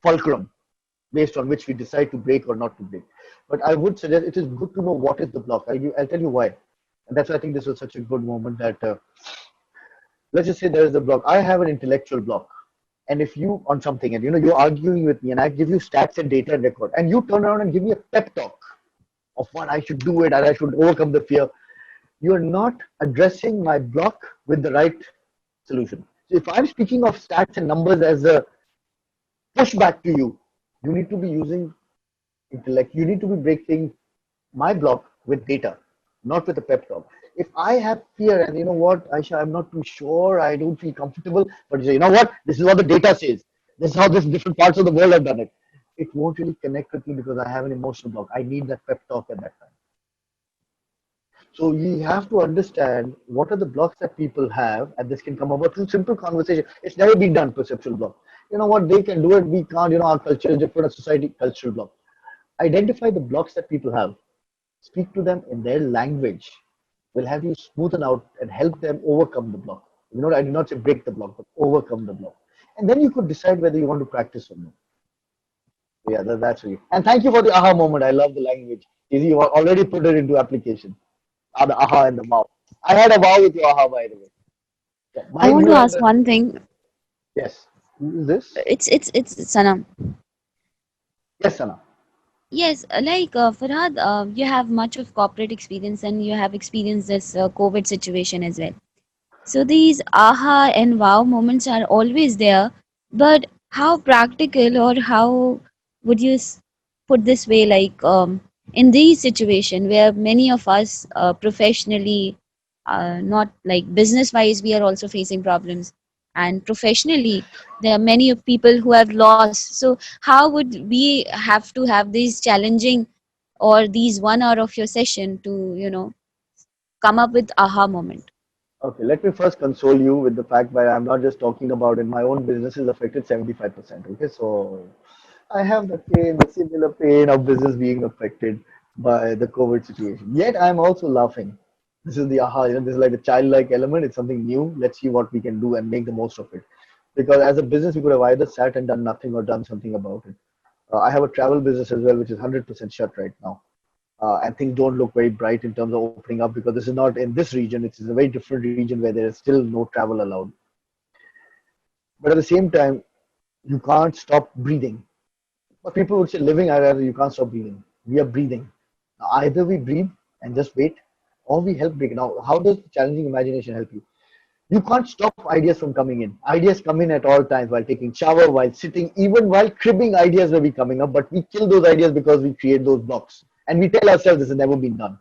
fulcrum based on which we decide to break or not to break. But I would suggest it is good to know what is the block. I'll tell you why. And that's why I think this was such a good moment that, let's just say there is a block. I have an intellectual block. And if you on something and you're arguing with me and I give you stats and data and record and you turn around and give me a pep talk of what I should do it and I should overcome the fear, you're not addressing my block with the right solution. So if I'm speaking of stats and numbers as a pushback to you, you need to be using intellect. You need to be breaking my block with data, not with a pep talk. If I have fear and you know what, Aisha, I'm not too sure, I don't feel comfortable, but you say, you know what, this is what the data says. This is how this different parts of the world have done it. It won't really connect with me because I have an emotional block. I need that pep talk at that time. So you have to understand what are the blocks that people have, and this can come about through simple conversation. It's never been done, perceptual block. You know what, they can do it, we can't, our culture is different, our society, cultural block. Identify the blocks that people have. Speak to them in their language. Will have you smoothen out and help them overcome the block. I did not say break the block, but overcome the block. And then you could decide whether you want to practice or not. Yeah, that's really. And thank you for the aha moment. I love the language. You already put it into application. The aha and the wow. I had a wow with your aha, by the way. Yeah, I mine, want you to had ask the. one thing. Yes. Who is this? It's Sanam. Yes, Sana. Yes, Farhad, you have much of corporate experience and you have experienced this COVID situation as well. So these aha and wow moments are always there, but how practical or how would you put this way, in these situation where many of us professionally, not like business wise, we are also facing problems, and professionally there are many of people who have lost. So how would we have to have these challenging or these 1 hour of your session to come up with aha moment? Okay, let me first console you with the fact that I'm not just talking about it. My own business is affected 75%. Okay, so I have the pain, the similar pain of business being affected by the COVID situation. Yet I'm also laughing. This is the aha, this is like the childlike element. It's something new. Let's see what we can do and make the most of it. Because as a business, we could have either sat and done nothing or done something about it. I have a travel business as well, which is 100% shut right now. And things don't look very bright in terms of opening up because this is not in this region. It's a very different region where there is still no travel allowed. But at the same time, you can't stop breathing. But people would say living, I rather you can't stop breathing. We are breathing. Now, either we breathe and just wait, or we help breathe. Now, how does challenging imagination help you? You can't stop ideas from coming in. Ideas come in at all times while taking shower, while sitting, even while cribbing ideas will be coming up. But we kill those ideas because we create those blocks. And we tell ourselves this has never been done.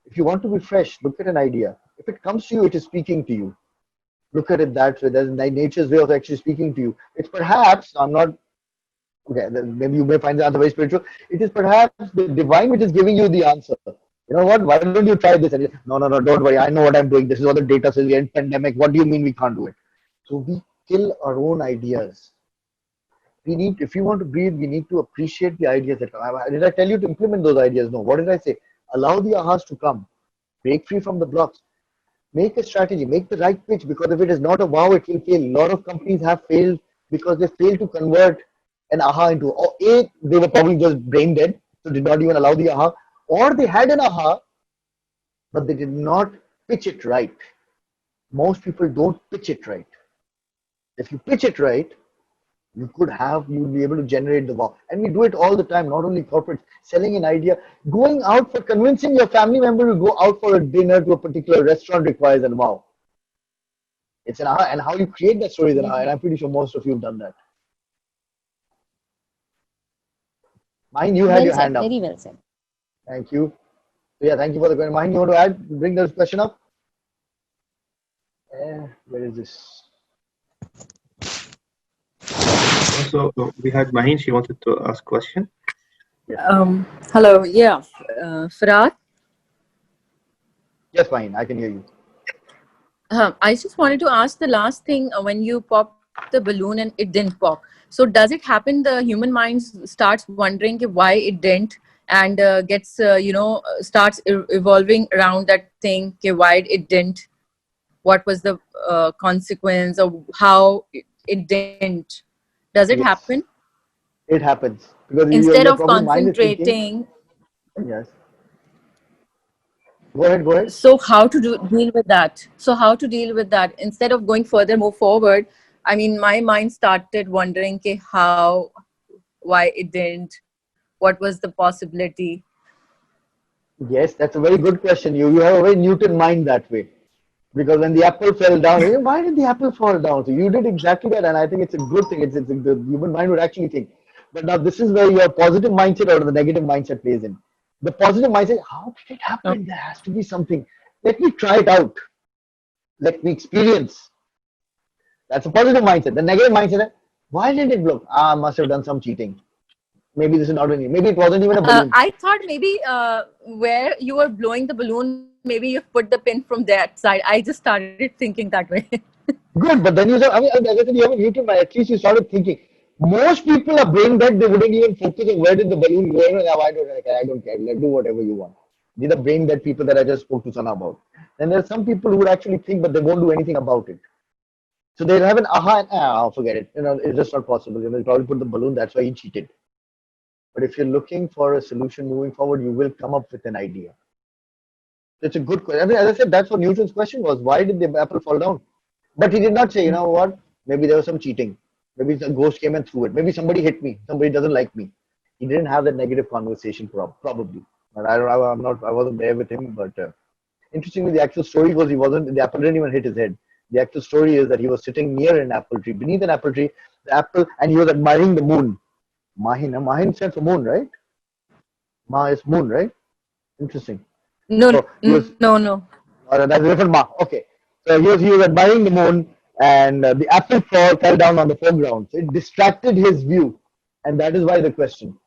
If you want to be fresh, look at an idea. If it comes to you, it is speaking to you. Look at it that way. There's nature's way of actually speaking to you. It's perhaps, I'm not, okay, maybe you may find the answer very spiritual. It is perhaps the divine which is giving you the answer. You know what? Why don't you try this? And no, no, no, don't worry. I know what I'm doing. This is what the data says. We're in pandemic. What do you mean we can't do it? So we kill our own ideas. We need, if you want to breathe, we need to appreciate the ideas that come. Did I tell you to implement those ideas? No. What did I say? Allow the ahas to come. Break free from the blocks. Make a strategy. Make the right pitch because if it is not a wow, it will fail. A lot of companies have failed because they fail to convert an aha into, or A, they were probably just brain dead, so did not even allow the aha, or they had an aha, but they did not pitch it right. Most people don't pitch it right. If you pitch it right, you'll be able to generate the wow. And we do it all the time, not only corporate, selling an idea, going out for convincing your family member to go out for a dinner to a particular restaurant requires an wow. It's an aha, and how you create that story is an aha, and I'm pretty sure most of you have done that. Mine, you had Well your said. hand up. Very well said. Thank you. So yeah, thank you for the question. Mine, you want to add, bring this question up? Where is this? Also, we had Mahin. She wanted to ask question. Hello. Yeah. Farhad, Yes, fine. I can hear you. I just wanted to ask the last thing when you popped the balloon and it didn't pop. So does it happen the human mind starts wondering why it didn't and gets, starts evolving around that thing, why it didn't? What was the consequence of how it didn't? Does it happen? Yes, it happens because Instead your of probably mind is thinking. concentrating, Yes. Go ahead. Go ahead. so how to deal with that? So how to deal with that instead of going further, move forward? I mean, my mind started wondering how, why it didn't, what was the possibility. Yes, that's a very good question. You have a very Newton mind that way. Because when the apple fell down, why did the apple fall down? So you did exactly that, and I think it's a good thing. It's the human mind would actually think. But now this is where your positive mindset or the negative mindset plays in. The positive mindset, how did it Oh, happen? There has to be something. Let me try it out. Let me experience. That's a positive mindset. The negative mindset, why did it blow? I must have done some cheating. Maybe this is not any. Maybe it wasn't even a balloon. I thought maybe where you were blowing the balloon, maybe you've put the pin from that side. I just started thinking that way. Good, but then you said, as I said, you haven't muted my, at least you started thinking. Most people are brain dead, they wouldn't even focus on where did the balloon go. I don't care. Let do whatever you want. These are brain dead people that I just spoke to Sana about. And there are some people who would actually think, but they won't do anything about it. So they'll have an aha and I'll forget it. It's just not possible. They probably put the balloon, that's why he cheated. But if you're looking for a solution moving forward, you will come up with an idea. It's a good question. I mean, as I said, that's what Newton's question was. Why did the apple fall down? But he did not say, you know what? Maybe there was some cheating. Maybe the ghost came and threw it. Maybe somebody hit me. Somebody doesn't like me. He didn't have that negative conversation, probably. But I don't. I'm not. I wasn't there with him. But interestingly, the actual story was he wasn't. The apple didn't even hit his head. The actual story is that he was sitting near an apple tree, beneath an apple tree, the apple, and he was admiring the moon. Mahin. Mahin stands for moon, right? Ma is moon, right? Interesting. No, So he was. no. That's a different Ma. Okay. So he was admiring the moon, and the apple fell down on the foreground. So it distracted his view, and that is why the question.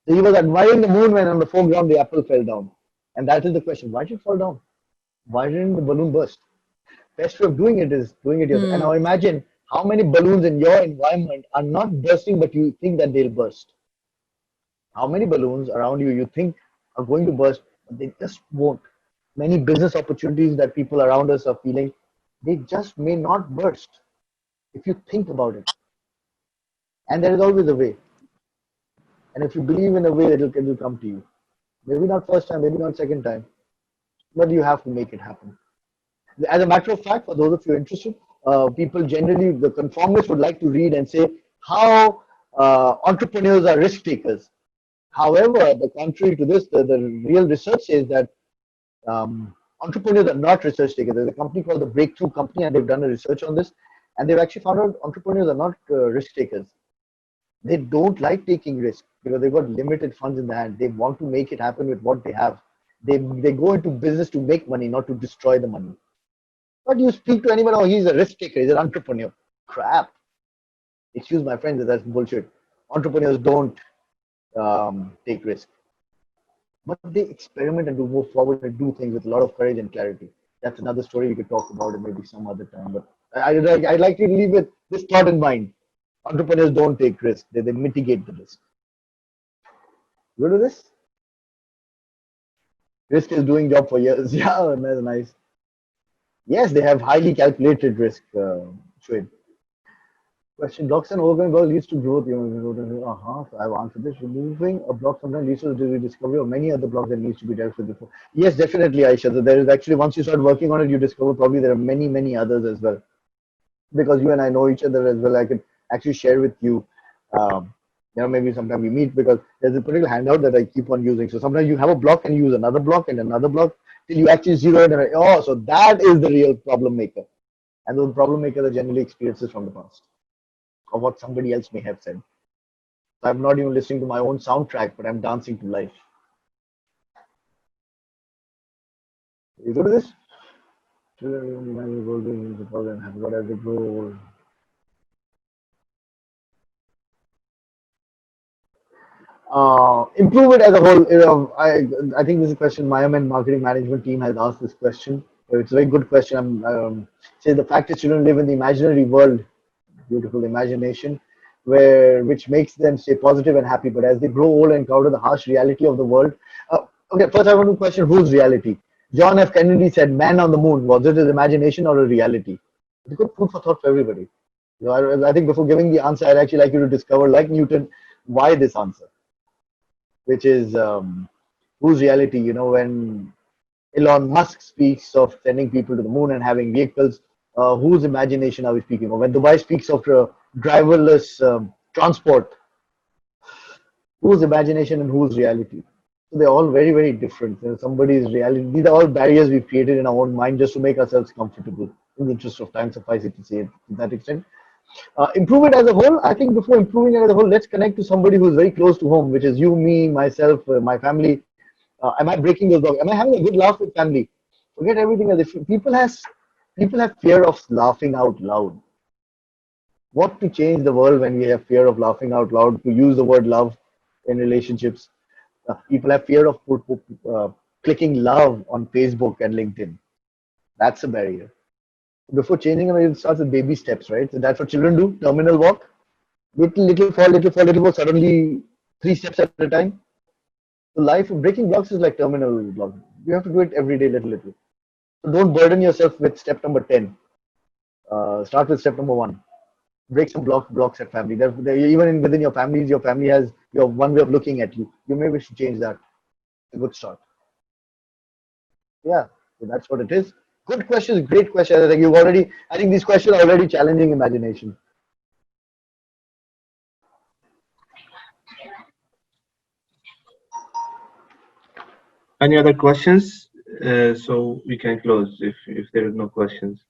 So he was admiring the moon when on the foreground the apple fell down, and that is the question. Why did it fall down? Why didn't the balloon burst? Best way of doing it is doing it yourself. And Hmm. now imagine how many balloons in your environment are not bursting, but you think that they'll burst. How many balloons around you think are going to burst, but they just won't. Many business opportunities that people around us are feeling, they just may not burst if you think about it. And there is always a way. And if you believe in a way, it'll come to you. Maybe not first time, maybe not second time, but you have to make it happen. As a matter of fact, for those of you interested, people generally, the conformists would like to read and say how entrepreneurs are risk takers. However, the contrary to this, the real research says that entrepreneurs are not research takers. There's a company called the Breakthrough Company, and they've done a research on this, and they've actually found out entrepreneurs are not risk takers. They don't like taking risks because they've got limited funds in their hand. They want to make it happen with what they have. They go into business to make money, not to destroy the money. But you speak to anyone, oh, he's a risk taker, he's an entrepreneur. Crap. Excuse my friends, that's bullshit. Entrepreneurs don't take risks. But they experiment and do move forward and do things with a lot of courage and clarity. That's another story we could talk about it maybe some other time. But I'd like to leave with this thought in mind. Entrepreneurs don't take risks, they mitigate the risk. You do this? Risk is doing job for years. Yeah, that's nice. Yes, they have highly calculated risk, Shoaib. Question: blocks and overcoming blocks leads to growth. So I've answered this. Removing a block sometimes leads to the rediscovery of many other blocks that needs to be dealt with before. Yes, definitely, Aisha. So there is actually, once you start working on it, you discover probably there are many, many others as well. Because you and I know each other as well, I could actually share with you. Um, maybe sometime we meet because there's a particular handout that I keep on using. So sometimes you have a block and you use another block till you actually zero it. And oh, so that is the real problem maker. And those problem makers are generally experiences from the past or what somebody else may have said. So I'm not even listening to my own soundtrack, but I'm dancing to life. You go to this? Children, the problem have got as they grow. Improve it as a whole. I think this is a question Mayamen marketing management team has asked this question. So it's a very good question. Say the fact is children live in the imaginary world, beautiful imagination, which makes them stay positive and happy. But as they grow old and encounter the harsh reality of the world, okay. First, I want to question whose reality. John F. Kennedy said, "Man on the moon, was it his imagination or a reality?" It's a good food for thought for everybody. I think before giving the answer, I'd actually like you to discover, like Newton, why this answer, which is whose reality. When Elon Musk speaks of sending people to the moon and having vehicles, whose imagination are we speaking of? When Dubai speaks of driverless transport, whose imagination and whose reality? So they're all very, very different. Somebody's reality. These are all barriers we've created in our own mind just to make ourselves comfortable. In the interest of time, suffice it to say it to that extent. Improve it as a whole. I think before improving it as a whole, let's connect to somebody who's very close to home, which is you, me, myself, my family. Am I breaking those blocks? Am I having a good laugh with family? Forget everything else. If people have fear of laughing out loud. What to change the world when we have fear of laughing out loud? To use the word love in relationships, people have fear of clicking love on Facebook and LinkedIn. That's a barrier. Before changing it starts with baby steps, right? So that's what children do. Terminal walk, little fall, little fall, little fall. Suddenly, 3 steps at a time. So life breaking blocks is like terminal block. You have to do it every day, little little. So don't burden yourself with step number 10. Start with step number 1. Break some blocks at family. Even within your families, your family has your one way of looking at you. You maybe should change that. It's a good start. Yeah, so that's what it is. Good questions, great questions. I think these questions are already challenging imagination. Any other questions? So we can close if there are no questions.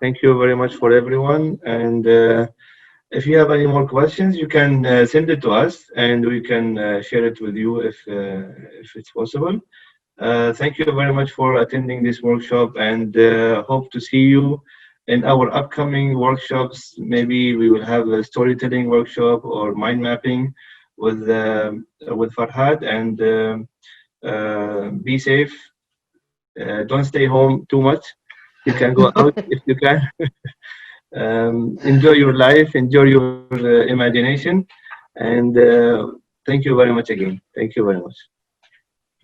Thank you very much for everyone. And if you have any more questions, you can send it to us, and we can share it with you if it's possible. Thank you very much for attending this workshop, and hope to see you in our upcoming workshops. Maybe we will have a storytelling workshop or mind mapping with Farhad. And be safe. Don't stay home too much. You can go out if you can. Enjoy your life, enjoy your imagination, and thank you very much again. Thank you very much.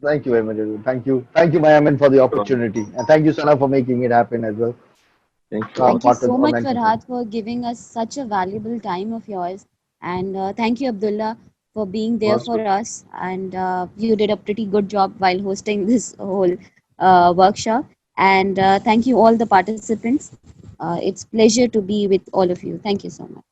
Thank you very much. Thank you, Mayamen, for the opportunity, and thank you, Sana, for making it happen as well. Thank you. Thank you Part of so the much, online Farhad, community. for giving us such a valuable time of yours. And thank you, Abdullah, for being there Most for us. And you did a pretty good job while hosting this whole workshop. And thank you, all the participants. It's pleasure to be with all of you. Thank you so much.